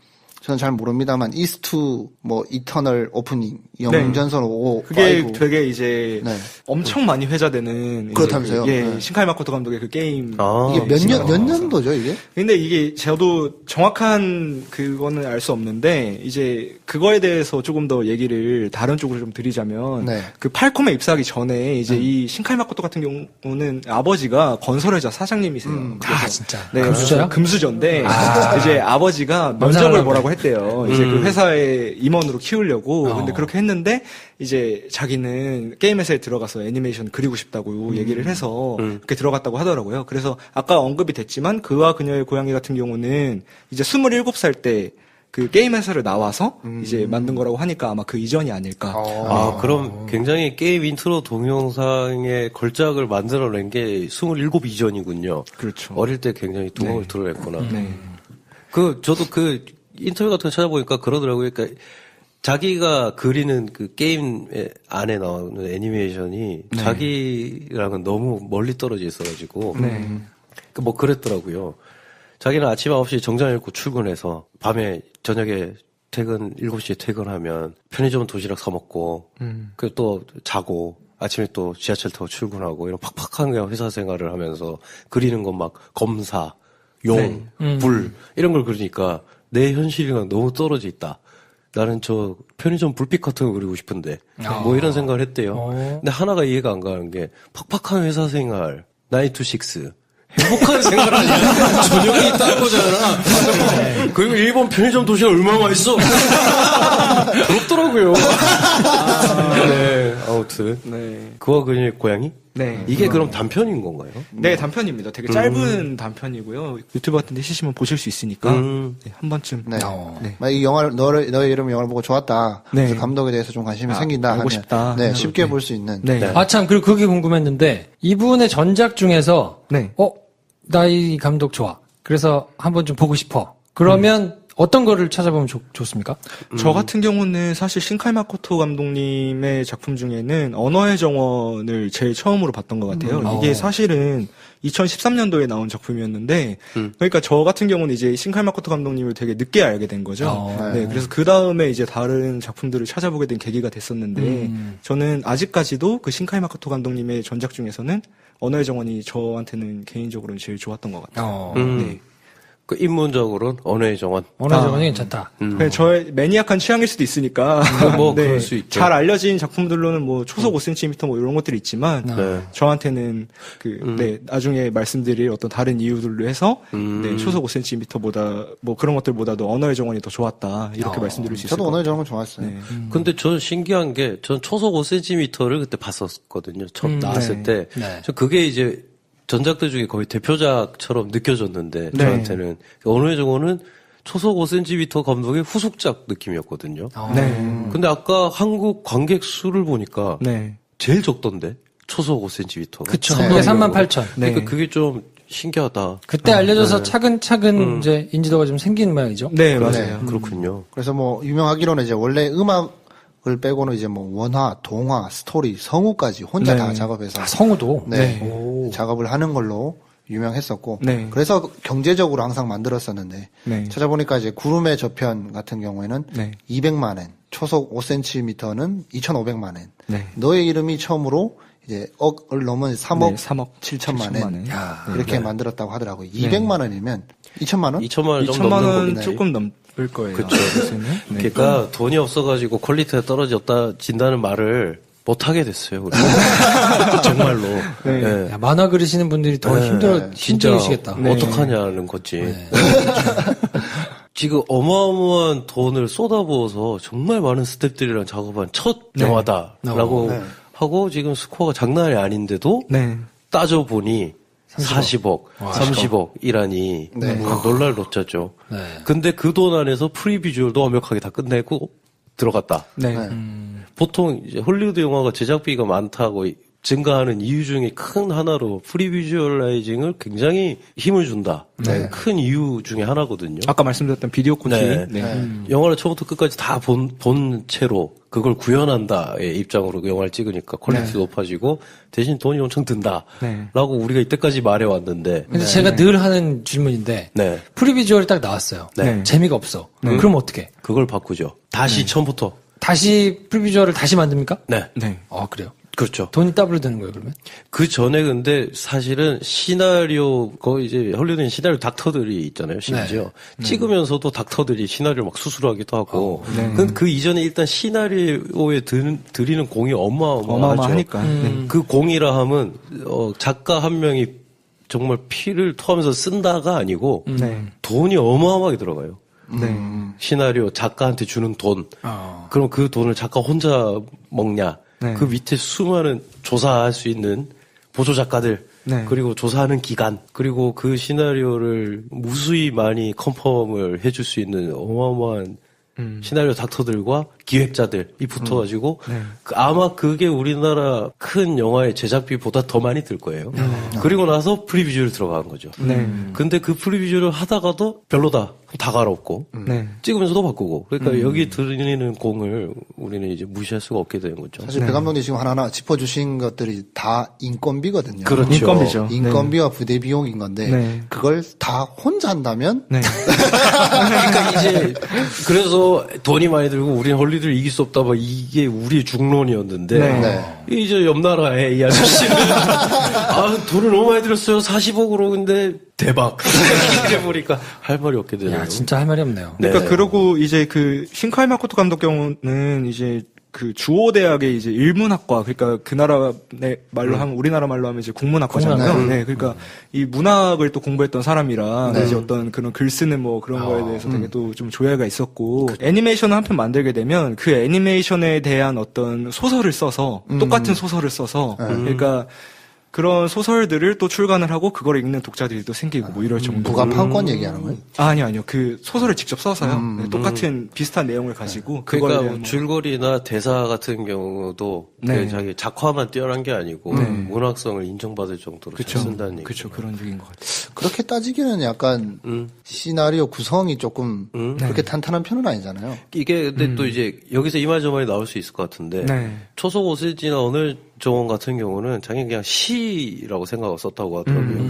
저는 잘 모릅니다만 이스트 뭐 이터널 오프닝 영전선 5 그게 5. 되게 이제 네. 엄청 많이 회자되는 그렇다면서요? 이제 네. 신카이 마코토 감독의 그 게임. 이게 몇 년도죠 이게? 근데 이게 저도 정확한 그거는 알 수 없는데 이제 그거에 대해서 조금 더 얘기를 다른 쪽으로 좀 드리자면 네. 그 팔콤에 입사하기 전에 이제 이 신카이 마코토 같은 경우는 아버지가 건설회사 사장님이세요. 그래서 진짜. 네, 금수저요? 금수저인데 이제 아버지가 면접을 보라고 했대요. 이제 그 회사의 임원으로 키우려고. 근데 그렇게 했는데 이제 자기는 게임 회사에 들어가서 애니메이션 그리고 싶다고 얘기를 해서 그렇게 들어갔다고 하더라고요. 그래서 아까 언급이 됐지만 그와 그녀의 고양이 같은 경우는 이제 27살 때 그 게임 회사를 나와서 이제 만든 거라고 하니까 아마 그 이전이 아닐까. 그럼 굉장히 게임 인트로 동영상의 걸작을 만들어낸 게 27 이전이군요. 그렇죠. 어릴 때 굉장히 두목을 드러냈구나. 네. 저도 그 인터뷰 같은 거 찾아보니까 그러더라고요. 그러니까 자기가 그리는 그 게임 안에 나오는 애니메이션이 자기랑은 너무 멀리 떨어져 있어가지고. 뭐 그랬더라고요. 자기는 아침 9시에 정장 입고 출근해서 밤에 저녁에 퇴근 7시에 퇴근하면 편의점 도시락 사 먹고 그 또 자고 아침에 또 지하철 타고 출근하고 이런 팍팍한 그냥 회사 생활을 하면서 그리는 건 막 검사, 용, 불 이런 걸 그리니까 내 현실이랑 너무 떨어져 있다. 나는 저 편의점 불빛 같은 거 그리고 싶은데 뭐 이런 생각을 했대요. 근데 하나가 이해가 안 가는 게 팍팍한 회사 생활 9 to 6 행복한 생활 아니야. 저녁이 있다는 거잖아. 그리고 일본 편의점 도시락 얼마나 맛있어. 부럽더라고요. 네, 아무튼. 네. 그와 그녀의 고양이? 네. 이게 그럼 단편인 건가요? 네, 단편입니다. 되게 짧은 단편이고요. 유튜브 같은 데 치시면 보실 수 있으니까 네, 한 번쯤. 네. 만약 이 영화를 너의 이름 영화를 보고 좋았다. 네. 그래서 감독에 대해서 좀 관심이 생긴다 보고 하면 싶다. 네, 쉽게 볼 수 있는. 네. 참, 그리고 그게 궁금했는데, 이분의 전작 중에서, 네. 나 이 감독 좋아. 그래서 한번 좀 보고 싶어. 그러면 어떤 거를 찾아보면 좋습니까? 저 같은 경우는 사실 신카이 마코토 감독님의 작품 중에는 언어의 정원을 제일 처음으로 봤던 것 같아요. 이게 사실은 2013년도에 나온 작품이었는데, 그러니까 저 같은 경우는 이제 신카이 마코토 감독님을 되게 늦게 알게 된 거죠. 네, 그래서 그 다음에 이제 다른 작품들을 찾아보게 된 계기가 됐었는데, 저는 아직까지도 그 신카이 마코토 감독님의 전작 중에서는 언어의 정원이 저한테는 개인적으로는 제일 좋았던 것 같아요. 네. 그 인문적으로는 언어의 정원. 언어의 정원이 괜찮다. 그냥 저의 매니악한 취향일 수도 있으니까. 뭐 그럴 수 있죠. 잘 알려진 작품들로는 뭐 초속 5cm 뭐 이런 것들이 있지만 네. 저한테는 나중에 말씀드릴 어떤 다른 이유들로 해서 네, 초속 5cm보다 뭐 그런 것들보다도 언어의 정원이 더 좋았다. 이렇게 말씀드릴 수 있을 저도 것 언어의 같아요. 정원 좋았어요. 네. 근데 전 신기한 게, 전 초속 5cm를 그때 봤었거든요. 처음 나왔을 때. 네. 저 그게 이제 전작들 중에 거의 대표작처럼 느껴졌는데, 네. 저한테는. 언어의 정원은 초속 5cm 감독의 후속작 느낌이었거든요. 네. 근데 아까 한국 관객 수를 보니까 네. 제일 적던데? 초속 5cm. 그쵸. 그게 38,000. 네. 그러니까 그게 좀 신기하다. 그때 알려져서 차근차근 이제 인지도가 좀 생기는 모양이죠. 네, 맞아요. 그렇군요. 그래서 뭐 유명하기로는 이제 원래 음악을 빼고는 이제 뭐 원화, 동화, 스토리, 성우까지 혼자 네. 다 작업해서 성우도. 네, 작업을 하는 걸로 유명했었고 네. 그래서 경제적으로 항상 만들었었는데 네. 찾아보니까 이제 구름의 저편 같은 경우에는 네. 200만 엔, 초속 5cm는 2,500만 엔. 네. 너의 이름이 처음으로 이제 억을 넘은 3억, 네, 3억 7천만 7천만 엔. 엔. 이렇게 만들었다고 하더라고요. 200만 원이면 2천만 원? 2천만 원 정도 2천만 넘는 원 거겠네. 조금 넘을 거예요. 그쵸. 요새는. 네. 그러니까 돈이 없어가지고 퀄리티가 떨어졌다진다는 말을 못 하게 됐어요. 우리. 정말로. 네. 네. 야, 만화 그리시는 분들이 더 진짜 힘들으시겠다. 어떡하냐는 거지. 지금 어마어마한 돈을 쏟아부어서 정말 많은 스태프들이랑 작업한 첫 영화다라고 하고 지금 스코어가 장난이 아닌데도 네. 따져보니 40억, 30억이라니 놀랄 노짜죠. 네. 근데 그 돈 안에서 프리 비주얼도 완벽하게 다 끝내고 들어갔다. 네. 보통 이제 헐리우드 영화가 제작비가 많다고 증가하는 이유 중에 큰 하나로 프리비주얼라이징을 굉장히 힘을 준다. 네. 큰 이유 중에 하나거든요. 아까 말씀드렸던 비디오 콘티. 네. 영화를 처음부터 끝까지 다 본 채로 그걸 구현한다의 입장으로 그 영화를 찍으니까 퀄리티도 높아지고 대신 돈이 엄청 든다라고 우리가 이때까지 말해왔는데. 근데 제가 늘 하는 질문인데 네. 프리비주얼이 딱 나왔어요. 네. 재미가 없어. 그럼 어떻게? 그걸 바꾸죠. 다시 처음부터. 다시 프리비주얼을 다시 만듭니까? 네. 네. 아 그래요? 그렇죠. 돈이 더블로 드는 거예요 그러면? 그 전에 근데 사실은 시나리오, 거의 이제 헐리우드는 시나리오 닥터들이 있잖아요, 심지어. 찍으면서도 닥터들이 시나리오 막 수술하기도 하고. 그 이전에 일단 시나리오에 들이는 공이 어마어마하니까. 그 공이라 함은, 작가 한 명이 정말 피를 토하면서 쓴다가 아니고, 돈이 어마어마하게 들어가요. 시나리오 작가한테 주는 돈. 그럼 그 돈을 작가 혼자 먹냐? 그 밑에 수많은 조사할 수 있는 보조 작가들, 그리고 조사하는 기관, 그리고 그 시나리오를 무수히 많이 컨펌을 해줄 수 있는 어마어마한 시나리오 닥터들과 기획자들이 붙어가지고 아마 그게 우리나라 큰 영화의 제작비보다 더 많이 들 거예요. 그리고 나서 프리비주얼 들어간 거죠. 근데 그 프리비주얼을 하다가도 별로다. 다 갈아엎고 찍으면서도 바꾸고 그러니까 여기 들리는 공을 우리는 이제 무시할 수가 없게 되는 거죠. 사실 배 감독님 지금 하나하나 짚어주신 것들이 다 인건비거든요. 그렇죠. 인건비죠. 인건비와 부대 비용인 건데 그걸 다 혼자 한다면 그러니까 이제 그래서 돈이 많이 들고 우리는 헐리우드를 이길 수 없다. 막 이게 우리의 중론이었는데 이제 옆 나라에 이 아저씨는 돈을 너무 많이 들었어요. 40억으로 근데 대박. 이래 보니까 할 말이 없게 되네요. 야, 진짜 할 말이 없네요. 그러니까 그러고 이제 그 신카이 마코토 감독 경우는 이제 그 주오 대학의 이제 일문학과 그러니까 그 나라 말로 하면 우리나라 말로 하면 이제 국문학과잖아요. 네, 그러니까 이 문학을 또 공부했던 사람이라 이제 어떤 그런 글 쓰는 뭐 그런 거에 대해서 되게 또 좀 조예가 있었고 애니메이션을 한 편 만들게 되면 그 애니메이션에 대한 어떤 소설을 써서 똑같은 소설을 써서 그러니까 그런 소설들을 또 출간을 하고 그걸 읽는 독자들이 또 생기고 뭐 이럴 정도. 누가 판권 얘기하는 거예요? 아니요. 그 소설을 직접 써서요. 네, 똑같은 비슷한 내용을 가지고 그러니까 그걸 줄거리나 대사 같은 경우도 그 자기 작화만 뛰어난 게 아니고 문학성을 인정받을 정도로 잘 쓴다는 얘기. 그렇죠. 그런 얘기인 것 같아요. 그렇게 따지기는 약간 시나리오 구성이 조금 그렇게 탄탄한 편은 아니잖아요. 이게 근데 또 이제 여기서 이 말 저 말이 나올 수 있을 것 같은데 초속 오세지나 어느 정원 같은 경우는 자기는 그냥 시라고 생각하고 썼다고 하더라고요.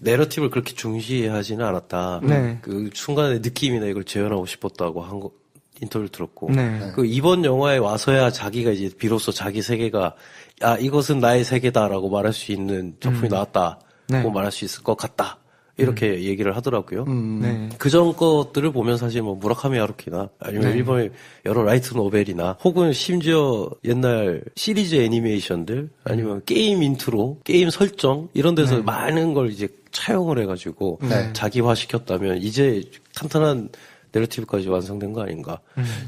내러티브를 그렇게 중시하지는 않았다. 그 순간의 느낌이나 이걸 재현하고 싶었다고 한 거 인터뷰를 들었고. 그 이번 영화에 와서야 자기가 이제 비로소 자기 세계가 이것은 나의 세계다라고 말할 수 있는 작품이 나왔다고 말할 수 있을 것 같다. 이렇게 얘기를 하더라고요. 그전 것들을 보면 사실 뭐 무라카미 하루키나 아니면 일본의 여러 라이트 노벨이나 혹은 심지어 옛날 시리즈 애니메이션들 아니면 게임 인트로, 게임 설정 이런 데서 많은 걸 이제 차용을 해가지고 자기화 시켰다면 이제 탄탄한 내러티브까지 완성된 거 아닌가.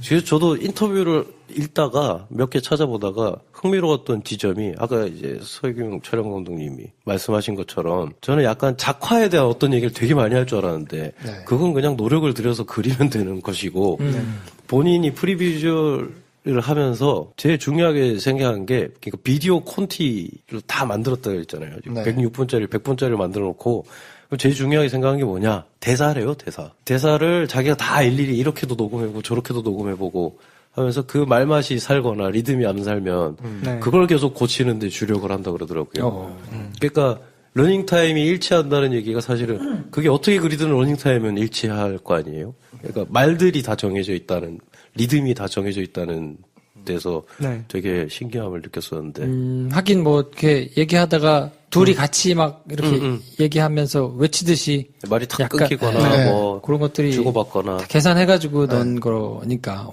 그래서 저도 인터뷰를 읽다가 몇 개 찾아보다가 흥미로웠던 지점이 아까 이제 서희경 촬영 감독님이 말씀하신 것처럼 저는 약간 작화에 대한 어떤 얘기를 되게 많이 할 줄 알았는데 그건 그냥 노력을 들여서 그리면 되는 것이고 본인이 프리비주얼을 하면서 제일 중요하게 생각한 게 그러니까 비디오 콘티를 다 만들었다고 했잖아요. 106분짜리, 100분짜리를 만들어 놓고 제일 중요하게 생각한 게 뭐냐? 대사래요, 대사. 대사를 자기가 다 일일이 이렇게도 녹음해보고 저렇게도 녹음해보고 하면서 그 말맛이 살거나 리듬이 안 살면 그걸 계속 고치는데 주력을 한다 그러더라고요. 그러니까 러닝타임이 일치한다는 얘기가 사실은 그게 어떻게 그리든 러닝타임은 일치할 거 아니에요? 그러니까 말들이 다 정해져 있다는, 리듬이 다 정해져 있다는 데서 되게 신기함을 느꼈었는데. 하긴 뭐 이렇게 얘기하다가 둘이 같이 막 이렇게 얘기하면서 외치듯이 말이 탁 끊기거나 뭐 그런 것들이 주고받거나 다 계산해가지고 넣은 거니까.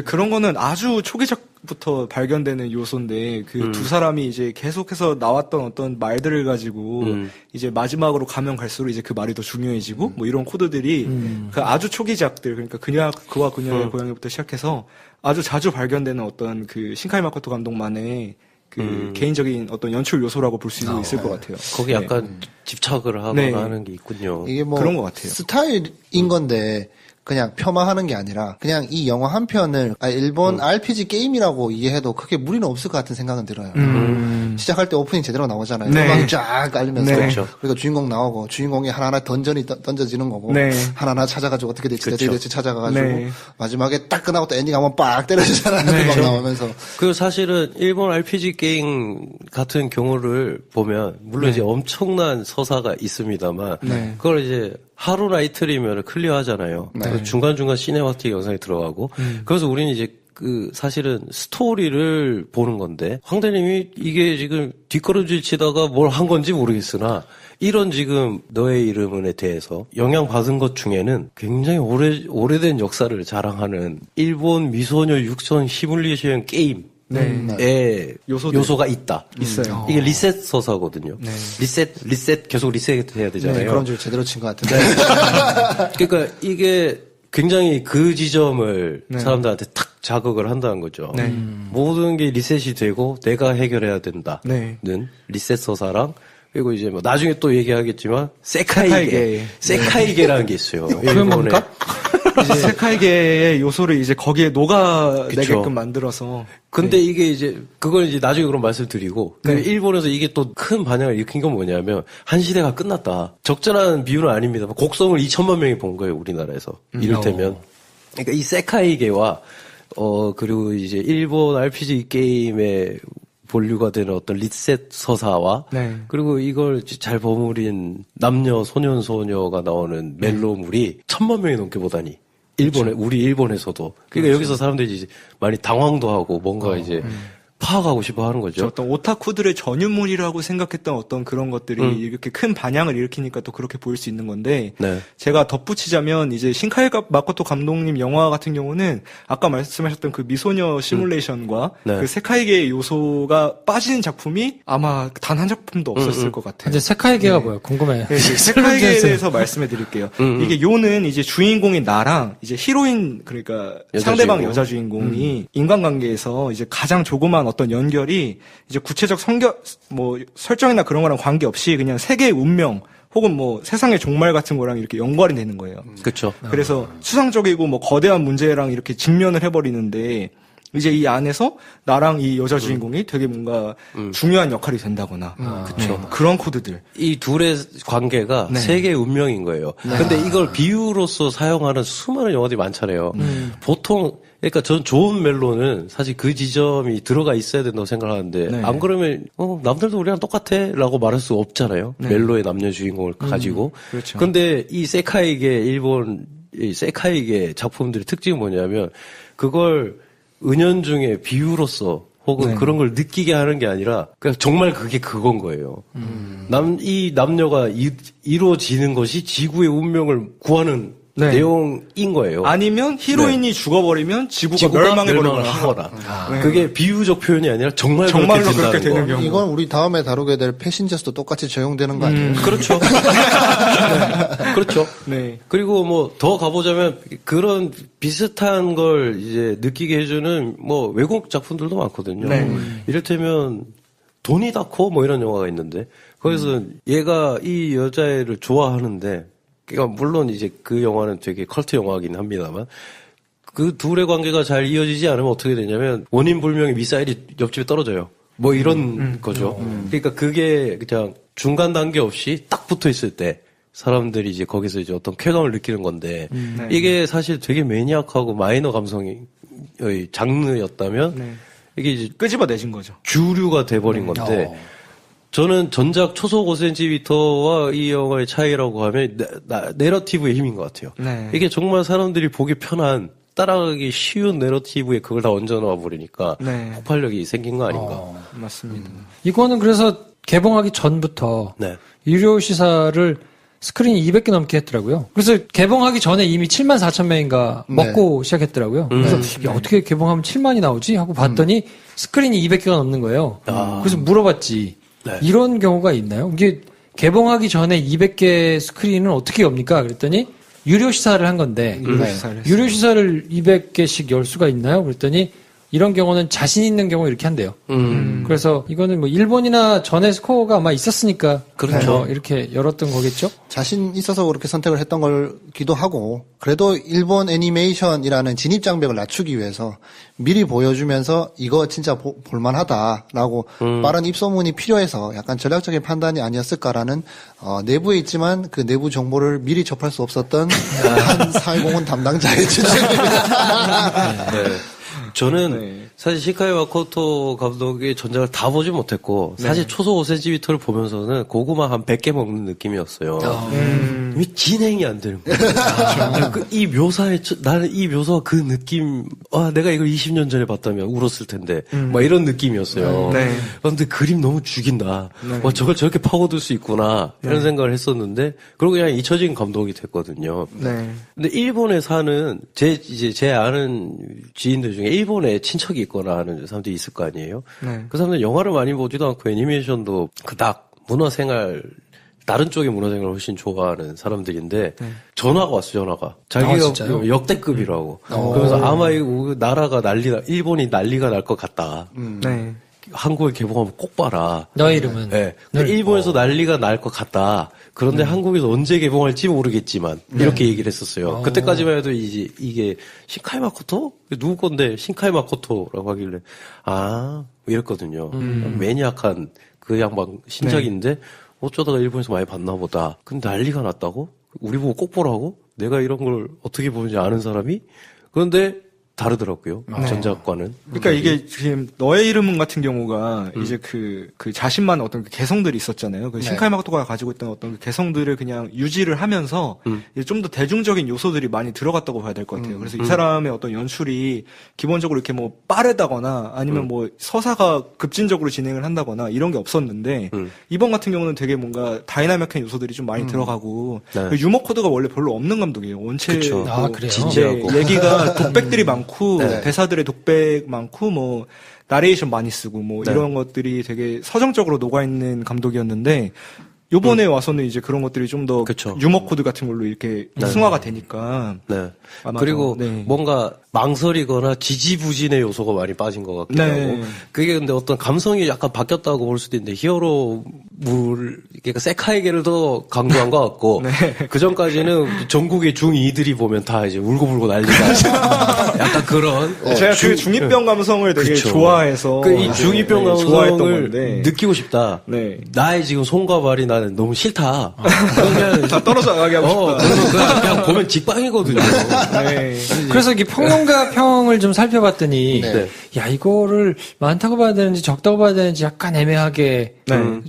그런 거는 아주 초기작부터 발견되는 요소인데 그 두 사람이 이제 계속해서 나왔던 어떤 말들을 가지고 이제 마지막으로 가면 갈수록 이제 그 말이 더 중요해지고 뭐 이런 코드들이 그 아주 초기작들 그러니까 그와 그녀의 고양이부터 시작해서 아주 자주 발견되는 어떤 그 신카이 마코토 감독만의 그 개인적인 어떤 연출 요소라고 볼 수도 있을 것 같아요. 거기 약간 집착을 하거나 하는 게 있군요. 이게 뭐 그런 것 같아요. 스타일인 건데 그냥 폄하하는 게 아니라 그냥 이 영화 한 편을 일본 RPG 게임이라고 이해해도 크게 무리는 없을 것 같은 생각은 들어요. 시작할 때 오프닝 제대로 나오잖아요. 네. 음악이 쫙 깔리면서 네. 그리고 주인공 나오고 주인공이 하나하나 던전이 던져지는 거고 네. 하나하나 찾아가지고 어떻게 될지 찾아가가지고 네. 마지막에 딱 끝나고 또 엔딩 한번 빡 때려주잖아요. 막 나오면서 그 사실은 일본 RPG 게임 같은 경우를 보면 물론 이제 엄청난 서사가 있습니다만 그걸 이제 하루나 이틀이면 클리어하잖아요. 그 중간중간 시네마틱 영상이 들어가고 그래서 우리는 이제 그 사실은 스토리를 보는 건데 황대님이 이게 지금 뒷걸음질 치다가 뭘 한 건지 모르겠으나 이런 지금 너의 이름은에 대해서 영향받은 것 중에는 굉장히 오래된 역사를 자랑하는 일본 미소녀 육성 시뮬레이션 게임 의 요소가 있다. 있어요. 이게 리셋 서사거든요. 리셋 계속 리셋해야 되잖아요. 그런 줄 제대로 친 것 같은데. 그러니까 이게 굉장히 그 지점을 사람들한테 탁 자극을 한다는 거죠. 모든 게 리셋이 되고 내가 해결해야 된다는 리셋 서사랑 그리고 이제 뭐 나중에 또 얘기하겠지만 세카이게라는 게 있어요. 그게 뭡니까? 세카이게의 요소를 이제 거기에 녹아내게끔 만들어서. 근데 이게 이제 그걸 이제 나중에 그럼 말씀드리고 그 일본에서 이게 또 큰 반향을 일으킨 건 뭐냐면 한 시대가 끝났다. 적절한 비유는 아닙니다만 곡성을 2천만 명이 본 거예요 우리나라에서. 이를테면 그러니까 이 세카이게와 그리고 이제 일본 RPG 게임의 본류가 되는 어떤 리셋 서사와 그리고 이걸 잘 버무린 남녀 소년 소녀가 나오는 멜로물이 1,000만 명이 넘게 보다니. 우리 일본에서도. 그러니까 여기서 사람들이 이제 많이 당황도 하고 뭔가 이제 파악하고 싶어 하는 거죠. 어떤 오타쿠들의 전유물이라고 생각했던 어떤 그런 것들이 이렇게 큰 반향을 일으키니까 또 그렇게 보일 수 있는 건데 제가 덧붙이자면 이제 신카이 마코토 감독님 영화 같은 경우는 아까 말씀하셨던 그 미소녀 시뮬레이션과 그 세카이게의 요소가 빠지는 작품이 아마 단 한 작품도 없었을 것 같아요. 이제 세카이게가 뭐야? 궁금해요. 세카이게에 대해서 말씀해 드릴게요. 이게 요는 이제 주인공인 나랑 이제 히로인 그러니까 상대방 여자 주인공이 인간관계에서 이제 가장 조그만 어떤 연결이 이제 구체적 설정이나 그런 거랑 관계없이 그냥 세계의 운명 혹은 뭐 세상의 종말 같은 거랑 이렇게 연관이 되는 거예요. 그렇죠. 그래서 수상적이고 뭐 거대한 문제랑 이렇게 직면을 해버리는데 이제 이 안에서 나랑 이 여자 주인공이 되게 뭔가 중요한 역할이 된다거나 그렇죠. 그런 코드들. 이 둘의 관계가 세계의 운명인 거예요. 근데 이걸 비유로서 사용하는 수많은 영화들이 많잖아요. 보통 그러니까 전 좋은 멜로는 사실 그 지점이 들어가 있어야 된다고 생각하는데 안 그러면 남들도 우리랑 똑같아라고 말할 수 없잖아요. 멜로의 남녀 주인공을 가지고. 그렇죠. 근데 이 세카이게 일본 이 세카이게 작품들의 특징이 뭐냐면 그걸 은연중에 비유로서 혹은 그런 걸 느끼게 하는 게 아니라 그냥 정말 그게 그건 거예요. 이 남녀가 이루어지는 것이 지구의 운명을 구하는 내용인 거예요. 아니면 히로인이 죽어버리면 지구가 멸망해버리거나. 그게 비유적 표현이 아니라 정말로 그렇게 되는 경우. 이건 우리 다음에 다루게 될 패신저스도 똑같이 적용되는 거 아니에요? 그렇죠. 그렇죠. 그리고 뭐 더 가보자면 그런 비슷한 걸 이제 느끼게 해주는 뭐 외국 작품들도 많거든요. 이를테면 도니다코 뭐 이런 영화가 있는데 거기서 얘가 이 여자애를 좋아하는데 그러니까 물론 이제 그 영화는 되게 컬트 영화이긴 합니다만 그 둘의 관계가 잘 이어지지 않으면 어떻게 되냐면 원인 불명의 미사일이 옆집에 떨어져요. 뭐 이런 거죠. 그러니까 그게 그냥 중간 단계 없이 딱 붙어 있을 때 사람들이 이제 거기서 이제 어떤 쾌감을 느끼는 건데 이게 사실 되게 매니악하고 마이너 감성의 장르였다면 이게 이제 끄집어내신 거죠. 주류가 돼버린 건데 저는 전작 초속 5cm와 이 영화의 차이라고 하면 내러티브의 힘인 것 같아요. 이게 정말 사람들이 보기 편한 따라가기 쉬운 내러티브에 그걸 다 얹어놓아 버리니까 폭발력이 생긴 거 아닌가. 맞습니다. 이거는 그래서 개봉하기 전부터 유료 시사를 스크린이 200개 넘게 했더라고요. 그래서 개봉하기 전에 이미 7만 4천 명인가 먹고 시작했더라고요. 그래서 야, 어떻게 개봉하면 7만이 나오지? 하고 봤더니 스크린이 200개가 넘는 거예요. 그래서 물어봤지. 이런 경우가 있나요? 이게 개봉하기 전에 200개 스크린은 어떻게 엽니까? 그랬더니 유료 시사를 한 건데 유료 시사를 200개씩 열 수가 있나요? 그랬더니 이런 경우는 자신 있는 경우 이렇게 한대요. 그래서 이거는 뭐 일본이나 전에 스코어가 아마 있었으니까 그렇죠. 이렇게 열었던 거겠죠. 자신 있어서 그렇게 선택을 했던 걸기도 하고 그래도 일본 애니메이션이라는 진입 장벽을 낮추기 위해서 미리 보여주면서 이거 진짜 볼만하다라고 빠른 입소문이 필요해서 약간 전략적인 판단이 아니었을까라는 내부에 있지만 그 내부 정보를 미리 접할 수 없었던 한 사회공헌 담당자의 추천입니다. 네. 저는 사실 시카이 마코토 감독의 전작을 다 보지 못했고 사실 초소 5cm를 보면서는 고구마 한 100개 먹는 느낌이었어요. 왜 진행이 안 되는 거야. 이 묘사에 나는 이 묘사와 그 느낌 내가 이걸 20년 전에 봤다면 울었을 텐데 막 이런 느낌이었어요. 그런데 그림 너무 죽인다. 저걸 저렇게 파고들 수 있구나 이런 생각을 했었는데 그리고 그냥 잊혀진 감독이 됐거든요. 근데 일본에 사는 제 아는 지인들 중에 일본에 친척이 있거나 하는 사람들이 있을 거 아니에요. 그 사람들 영화를 많이 보지도 않고 애니메이션도 그닥 문화생활 다른 쪽의 문화생활을 훨씬 좋아하는 사람들인데 전화가 왔어. 전화가 자기가 역대급이라고. 그래서 아마 이 나라가 일본이 난리가 날 것 같다. 한국에 개봉하면 꼭 봐라. 너의 이름은. 네. 일본에서 난리가 날 것 같다. 그런데 한국에서 언제 개봉할지 모르겠지만 이렇게 얘기를 했었어요. 그때까지만 해도 이게 신카이 마코토? 누구 건데 신카이 마코토라고 하길래 이랬거든요. 매니악한 그 양반 신작인데 어쩌다가 일본에서 많이 봤나 보다. 근데 난리가 났다고? 우리 보고 꼭 보라고? 내가 이런 걸 어떻게 보는지 아는 사람이? 그런데 다르더라고요. 전작과는. 그러니까 이게 지금 너의 이름은 같은 경우가 이제 그 자신만의 어떤 그 개성들이 있었잖아요. 그 신카이 마코토가 가지고 있던 어떤 그 개성들을 그냥 유지를 하면서 좀 더 대중적인 요소들이 많이 들어갔다고 봐야 될 것 같아요. 그래서 이 사람의 어떤 연출이 기본적으로 이렇게 뭐 빠르다거나 아니면 뭐 서사가 급진적으로 진행을 한다거나 이런 게 없었는데 이번 같은 경우는 되게 뭔가 다이나믹한 요소들이 좀 많이 들어가고 그 유머 코드가 원래 별로 없는 감독이에요. 원체 그래요? 진지하고. 얘기가 독백들이 많고 대사들의 독백 많고 뭐 나레이션 많이 쓰고 뭐 이런 것들이 되게 서정적으로 녹아있는 감독이었는데 요번에 와서는 이제 그런 것들이 좀 더 유머 코드 같은 걸로 이렇게 승화가 되니까 그리고 뭔가 망설이거나 지지부진의 요소가 많이 빠진 것 같기도 하고 그게 근데 어떤 감성이 약간 바뀌었다고 볼 수도 있는데 그러니까 세카이게를 더 강조한 것 같고 그 전까지는 전국의 중2들이 보면 다 이제 울고불고 난리가 약간 그런 제가 그 중2병 감성을 되게 좋아해서 이 중2병 감성을 느끼고 싶다. 나의 지금 손과 발이 나는 너무 싫다. 그냥 다 떨어져 나가게 하고 싶다. 그냥 보면 직방이거든요. 그래서 이게 평론가 평을 좀 살펴봤더니 야 이거를 많다고 봐야 되는지 적다고 봐야 되는지 약간 애매하게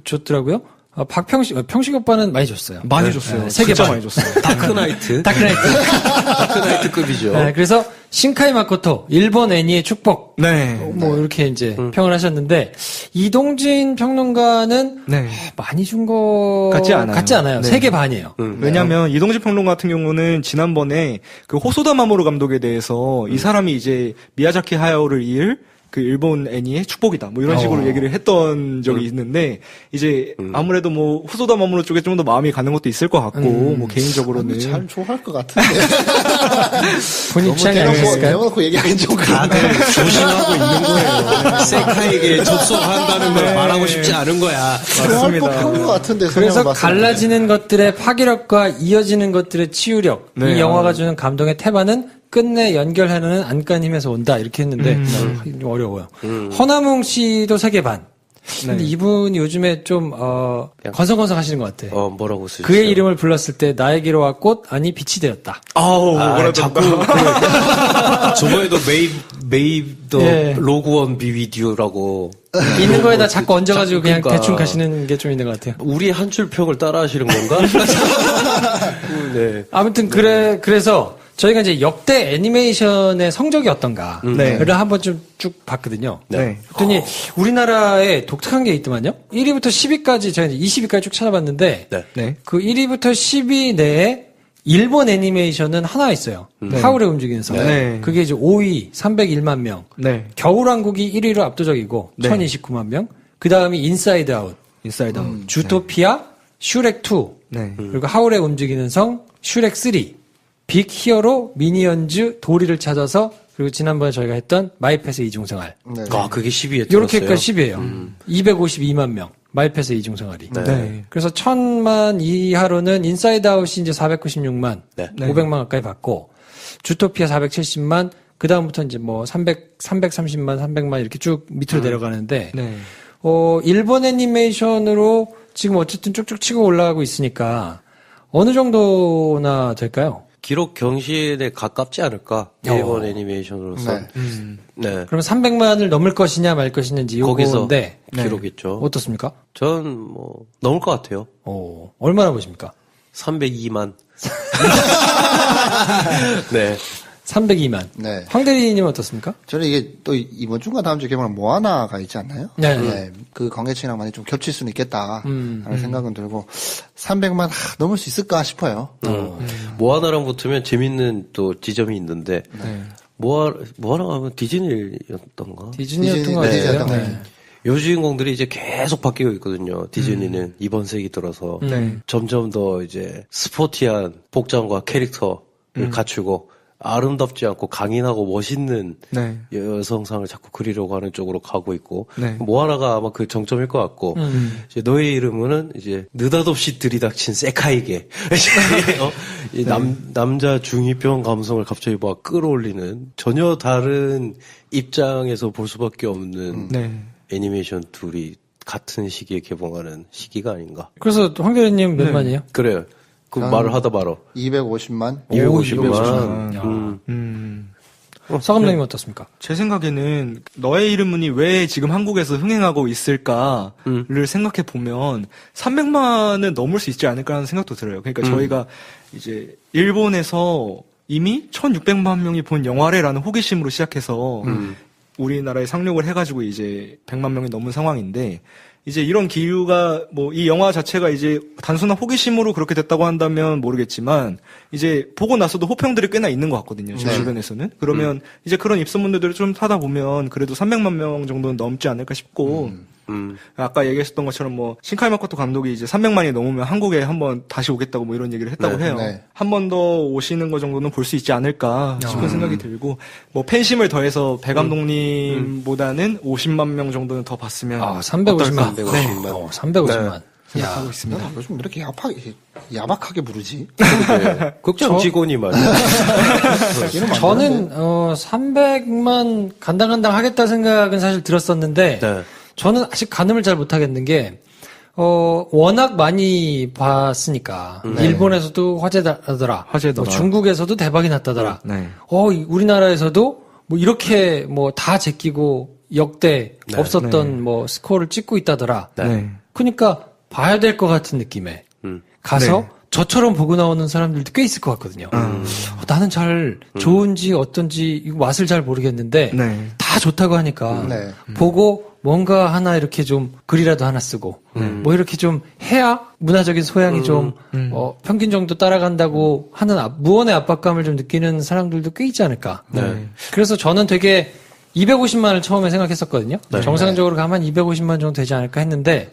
줬더라고요. 평식 오빠는 많이 줬어요. 많이 줬어요. 3개 많이 줬어요. 다크나이트급이죠. 그래서 신카이 마코토 일본 애니의 축복. 뭐 이렇게 이제 평을 하셨는데 이동진 평론가는 많이 준 거 같지 않아요. 3개 반이에요. 왜냐하면 이동진 평론가 같은 경우는 지난번에 그 호소다 마모루 감독에 대해서 이 사람이 이제 미야자키 하야오를 이을 그 일본 애니의 축복이다. 뭐 이런 식으로 얘기를 했던 적이 있는데 이제 아무래도 뭐 후소다 마모루 쪽에 좀 더 마음이 가는 것도 있을 것 같고 뭐 개인적으로는 잘 좋아할 것 같은데. 본인 취향이 아니었을까요? 대놓고 얘기하기 좀 다들 조심하고 있는 거예요. 세카에게 접속한다는 걸 말하고 싶지 않은 거야. 좋아할 법한 것 같은데. 그래서 갈라지는 것들의 파괴력과 이어지는 것들의 치유력 이 영화가 주는 감동의 태반은 끝내 연결하는 안간 힘에서 온다 이렇게 했는데 좀 어려워요. 허나뭉 씨도 3개 반. 근데 이분이 요즘에 좀 건성건성 하시는 것 같아. 뭐라고 쓰시죠? 그의 이름을 불렀을 때 나에게로 와 꽃 아니 빛이 되었다. 자꾸 저번에도 메이더 로그원 비비디오라고 있는 거에다 자꾸 얹어가지고 그냥 대충 가시는 게 좀 있는 것 같아요. 우리 한줄 평을 따라 하시는 건가? 아무튼 그래서 저희가 이제 역대 애니메이션의 성적이 어떤가를 한번 좀 쭉 봤거든요. 그랬더니 우리나라에 독특한 게 있더만요. 1위부터 10위까지 제가 이제 20위까지 쭉 찾아봤는데 그 1위부터 10위 내에 일본 애니메이션은 하나 있어요. 하울의 움직이는 성. 그게 이제 5위 301만 명. 겨울왕국이 1위로 압도적이고 1029만 명. 그 다음이 인사이드 아웃. 주토피아, 슈렉 2. 그리고 하울의 움직이는 성, 슈렉 3. 빅 히어로, 미니언즈, 도리를 찾아서 그리고 지난번에 저희가 했던 마이패스 이중생활. 네. 아, 그게 10위에 요렇게가 10위에요. 252만 명. 마이패스 이중생활이. 네. 그래서 1000만 이하로는 인사이드 아웃이 이제 496만, 네. 500만 가까이 받고, 주토피아 470만, 그 다음부터 이제 뭐 330만, 300만 이렇게 쭉 밑으로 내려가는데, 네. 일본 애니메이션으로 지금 어쨌든 쭉쭉 치고 올라가고 있으니까, 어느 정도나 될까요? 기록 경신에 가깝지 않을까? 일본 애니메이션으로서. 네. 네. 그럼 300만을 넘을 것이냐 말 것이냐인지 거기서 요건데, 기록했죠. 어떻습니까? 전 뭐 넘을 것 같아요. 얼마나 보십니까? 302만. 네. 302만. 네. 황 대리님은 어떻습니까? 저는 이게 또 이번 주가 다음 주에 개봉한 모아나가 있지 않나요? 네. 그 관계층이랑 많이 좀 겹칠 수는 있겠다. 라는 생각은 들고, 300만 넘을 수 있을까 싶어요. 모아나랑 붙으면 재밌는 또 지점이 있는데, 모아나가 하면 디즈니였던가? 디즈니였던 것 디즈니, 같아요. 네. 네. 여주인공들이 이제 계속 바뀌고 있거든요. 디즈니는 이번 세기 들어서 점점 더 이제 스포티한 복장과 캐릭터를 갖추고 아름답지 않고 강인하고 멋있는 여성상을 자꾸 그리려고 하는 쪽으로 가고 있고 모아나가 아마 그 정점일 것 같고 이제 너의 이름은 이제 느닷없이 들이닥친 세카이게 이 남자 중2병 감성을 갑자기 막 끌어올리는 전혀 다른 입장에서 볼 수밖에 없는 애니메이션 둘이 같은 시기에 개봉하는 시기가 아닌가. 그래서 황 대리님 몇 만이에요? 그래요. 그 말을 하다 바로 250만? 250만. 사감독님 어떻습니까? 제 생각에는 너의 이름은이 왜 지금 한국에서 흥행하고 있을까를 생각해 보면 300만은 넘을 수 있지 않을까 하는 생각도 들어요. 그러니까 저희가 이제 일본에서 이미 1600만 명이 본 영화래라는 호기심으로 시작해서 우리나라에 상륙을 해가지고 이제 100만 명이 넘은 상황인데 이제 이런 기류가 뭐 이 영화 자체가 이제 단순한 호기심으로 그렇게 됐다고 한다면 모르겠지만 이제 보고 나서도 호평들이 꽤나 있는 것 같거든요. 제 주변에서는. 그러면 이제 그런 입소문들을 좀 타다 보면 그래도 300만 명 정도는 넘지 않을까 싶고 아까 얘기했었던 것처럼 뭐 신카이 마코토 감독이 이제 300만이 넘으면 한국에 한번 다시 오겠다고 뭐 이런 얘기를 했다고 해요. 한 번 더 오시는 거 정도는 볼 수 있지 않을까 싶은 생각이 들고 뭐 팬심을 더해서 배 감독님보다는 50만 명 정도는 더 봤으면 350만. 350만. 350만. 하고 있습니다. 요즘 이렇게 야박하게 부르지? 극장 직원이 말이야. 저는 300만 간당간당 하겠다 생각은 사실 들었었는데 저는 아직 가늠을 잘 못하겠는 게 워낙 많이 봤으니까 일본에서도 화제더라. 뭐 중국에서도 대박이 났다더라. 우리나라에서도 뭐 이렇게 뭐 다 제끼고 역대 없었던 뭐 스코어를 찍고 있다더라. 그러니까 봐야 될 것 같은 느낌에 가서 저처럼 보고 나오는 사람들도 꽤 있을 것 같거든요. 나는 잘 좋은지 어떤지 이거 맛을 잘 모르겠는데 다 좋다고 하니까 보고 뭔가 하나 이렇게 좀 글이라도 하나 쓰고 뭐 이렇게 좀 해야 문화적인 소양이 좀 평균 정도 따라간다고 하는 무언의 압박감을 좀 느끼는 사람들도 꽤 있지 않을까. 그래서 저는 되게 250만을 처음에 생각했었거든요. 정상적으로 가면 250만 정도 되지 않을까 했는데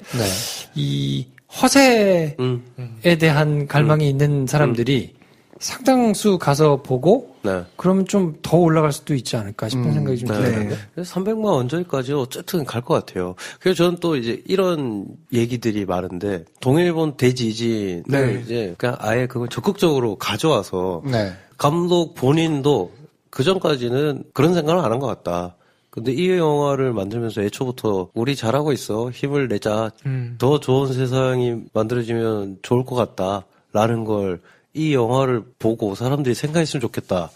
이 허세에 대한 갈망이 있는 사람들이 상당수 가서 보고 그러면 좀 더 올라갈 수도 있지 않을까 싶은 생각이 좀 들어요. 300만 언저리까지 어쨌든 갈 것 같아요. 그래서 저는 또 이제 이런 얘기들이 많은데 동일본 대지진을 이제 그냥 아예 그걸 적극적으로 가져와서 감독 본인도 그 전까지는 그런 생각을 안 한 것 같다. 근데 이 영화를 만들면서 애초부터 우리 잘하고 있어. 힘을 내자. 더 좋은 세상이 만들어지면 좋을 것 같다. 라는 걸 이 영화를 보고 사람들이 생각했으면 좋겠다.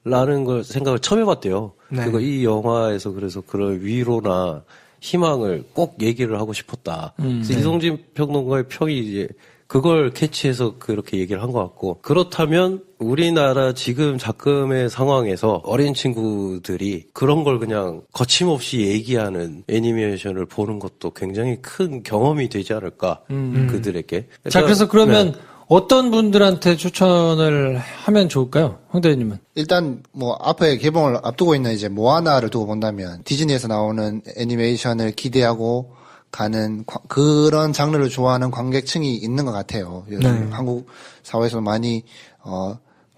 라는 걸 생각을 처음 해봤대요. 그리고 이 영화에서 그래서 그런 위로나 희망을 꼭 얘기를 하고 싶었다. 그래서 이성진 평론가의 평이 이제 그걸 캐치해서 그렇게 얘기를 한 것 같고 그렇다면 우리나라 지금 작금의 상황에서 어린 친구들이 그런 걸 그냥 거침없이 얘기하는 애니메이션을 보는 것도 굉장히 큰 경험이 되지 않을까 그들에게. 자, 그래서 그러면 어떤 분들한테 추천을 하면 좋을까요? 황 대리님은? 일단 뭐 앞에 개봉을 앞두고 있는 이제 모아나를 두고 본다면 디즈니에서 나오는 애니메이션을 기대하고 가는 그런 장르를 좋아하는 관객층이 있는 것 같아요. 요즘 한국 사회에서 많이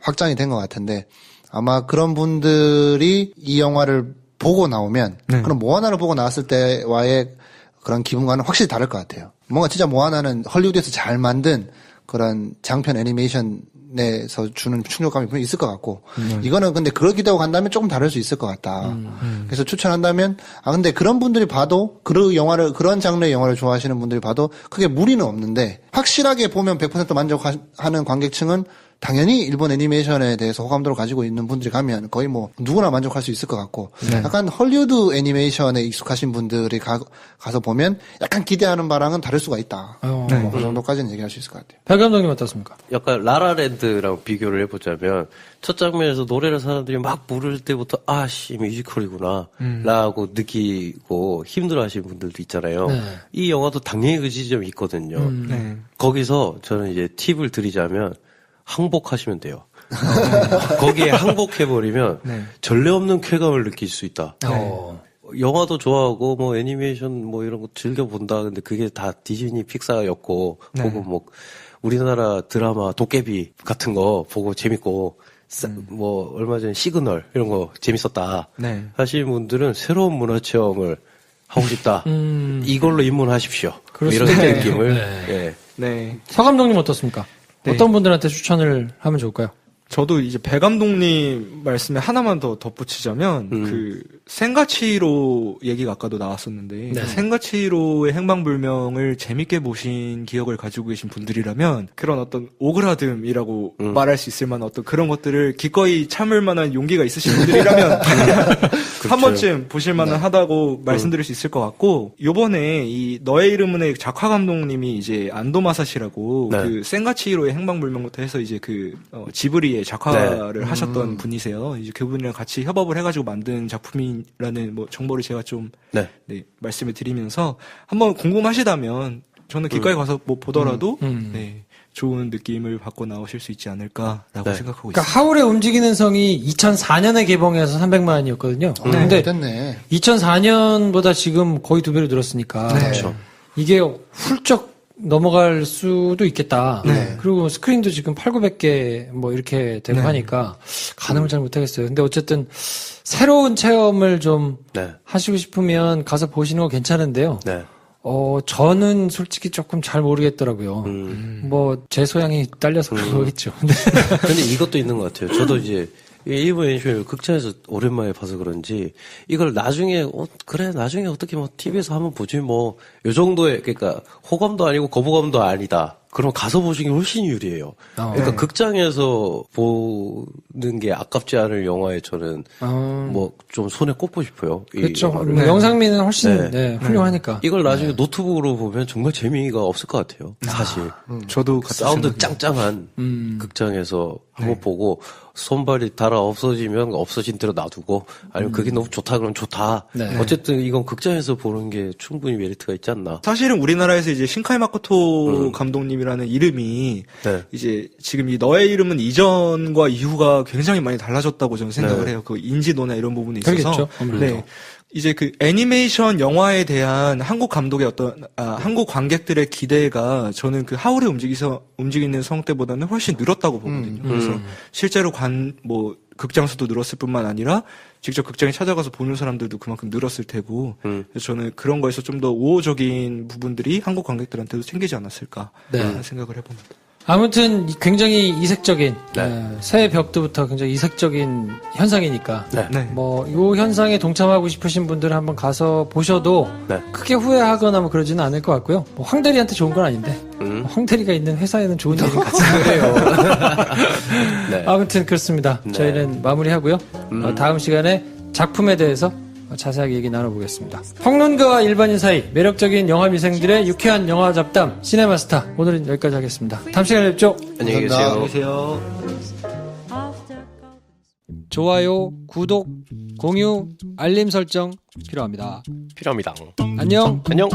확장이 된 것 같은데 아마 그런 분들이 이 영화를 보고 나오면 그럼 모아나를 보고 나왔을 때와의 그런 기분과는 확실히 다를 것 같아요. 뭔가 진짜 모아나는 헐리우드에서 잘 만든 그런 장편 애니메이션에서 주는 충격감이 분명히 있을 것 같고 이거는 근데 그걸 기대하고 간다면 조금 다를 수 있을 것 같다. 그래서 추천한다면 근데 그런 분들이 봐도 그런 장르의 영화를 좋아하시는 분들이 봐도 크게 무리는 없는데 확실하게 보면 100% 만족하는 관객층은 당연히 일본 애니메이션에 대해서 호감도를 가지고 있는 분들이 가면 거의 뭐 누구나 만족할 수 있을 것 같고 약간 헐리우드 애니메이션에 익숙하신 분들이 가서 보면 약간 기대하는 바랑은 다를 수가 있다. 그 정도까지는 얘기할 수 있을 것 같아요. 박 감독님 어떻습니까? 약간 라라랜드랑 비교를 해보자면 첫 장면에서 노래를 사람들이 막 부를 때부터 아씨 뮤지컬이구나 라고 느끼고 힘들어하시는 분들도 있잖아요. 이 영화도 당연히 그 지점이 있거든요. 거기서 저는 이제 팁을 드리자면 항복하시면 돼요. 거기에 항복해버리면 전례 없는 쾌감을 느낄 수 있다. 영화도 좋아하고 뭐 애니메이션 뭐 이런 거 즐겨 본다. 근데 그게 다 디즈니 픽사였고 보고 뭐 우리나라 드라마 도깨비 같은 거 보고 재밌고 뭐 얼마 전에 시그널 이런 거 재밌었다. 하시는 분들은 새로운 문화 체험을 하고 싶다. 이걸로 입문하십시오. 이런 느낌을. 서 감독님 어떻습니까? 어떤 분들한테 추천을 하면 좋을까요? 저도 이제 배 감독님 말씀에 하나만 더 덧붙이자면 그 센가치히로 얘기가 아까도 나왔었는데 센가치히로의 행방불명을 재밌게 보신 기억을 가지고 계신 분들이라면 그런 어떤 오그라듦이라고 말할 수 있을 만한 어떤 그런 것들을 기꺼이 참을 만한 용기가 있으신 분들이라면 한 번쯤 보실 만은 하다고 말씀드릴 수 있을 것 같고 요번에 이 너의 이름은의 작화 감독님이 이제 안도 마사시라고 그 센가치히로의 행방불명부터 해서 이제 그 지브리의 작화를 하셨던 분이세요. 이제 그분이랑 같이 협업을 해가지고 만든 작품이라는 뭐 정보를 제가 좀 말씀을 드리면서 한번 궁금하시다면 저는 기꺼이 가서 뭐 보더라도 좋은 느낌을 받고 나오실 수 있지 않을까라고 생각하고 그러니까 있습니다. 하울의 움직이는 성이 2004년에 개봉해서 300만 원이었거든요. 근데 됐네. 2004년보다 지금 거의 2배로 늘었으니까 이게 훌쩍 넘어갈 수도 있겠다. 그리고 스크린도 지금 8,900개 뭐 이렇게 되고 하니까 가늠을 잘 못하겠어요. 근데 어쨌든 새로운 체험을 좀 하시고 싶으면 가서 보시는 거 괜찮은데요. 저는 솔직히 조금 잘 모르겠더라고요. 뭐 제 소양이 딸려서 그러겠죠. 근데 이것도 있는 것 같아요. 저도 이제 일본 애니메이션을 극장에서 오랜만에 봐서 그런지 이걸 나중에 그래 나중에 어떻게 뭐 TV에서 한번 보지 뭐 요 정도의 그러니까 호감도 아니고 거부감도 아니다. 그럼 가서 보시는 게 훨씬 유리해요. 그러니까 극장에서 보는 게 아깝지 않을 영화에 저는 뭐 좀 손에 꼽고 싶어요. 그렇죠. 뭐 영상미는 훨씬 훌륭하니까. 이걸 나중에 노트북으로 보면 정말 재미가 없을 것 같아요. 사실. 저도 사운드 짱짱한 극장에서 한번 보고 손발이 달아 없어지면 없어진 대로 놔두고 아니면 그게 너무 좋다 그러면 좋다. 어쨌든 이건 극장에서 보는 게 충분히 메리트가 있지 않나. 사실은 우리나라에서 이제 신카이 마코토 감독님이라는 이름이 이제 지금 이 너의 이름은 이전과 이후가 굉장히 많이 달라졌다고 저는 생각을 해요. 그 인지도나 이런 부분이 있어서. 그렇겠죠. 이제 그 애니메이션 영화에 대한 한국 감독의 어떤 한국 관객들의 기대가 저는 그 하울의 움직이는 성 때보다는 훨씬 늘었다고 보거든요. 그래서 실제로 극장 수도 늘었을 뿐만 아니라 직접 극장에 찾아가서 보는 사람들도 그만큼 늘었을 테고 그래서 저는 그런 거에서 좀 더 우호적인 부분들이 한국 관객들한테도 생기지 않았을까 하는 생각을 해봅니다. 아무튼 굉장히 이색적인 새해 벽두부터 굉장히 이색적인 현상이니까 뭐 이 현상에 동참하고 싶으신 분들은 한번 가서 보셔도 크게 후회하거나 뭐 그러지는 않을 것 같고요. 뭐 황대리한테 좋은 건 아닌데 황대리가 있는 회사에는 좋은 일인 것 같은데요. 아무튼 그렇습니다. 저희는 마무리하고요. 다음 시간에 작품에 대해서 자세하게 얘기 나눠보겠습니다. 평론가와 일반인 사이 매력적인 영화 미생들의 유쾌한 영화 잡담 시네마스타 오늘은 여기까지 하겠습니다. 다음 시간에 뵙죠. 안녕히 계세요. 안녕히 계세요. 좋아요, 구독, 공유, 알림 설정 필요합니다. 필요합니다. 안녕. 안녕.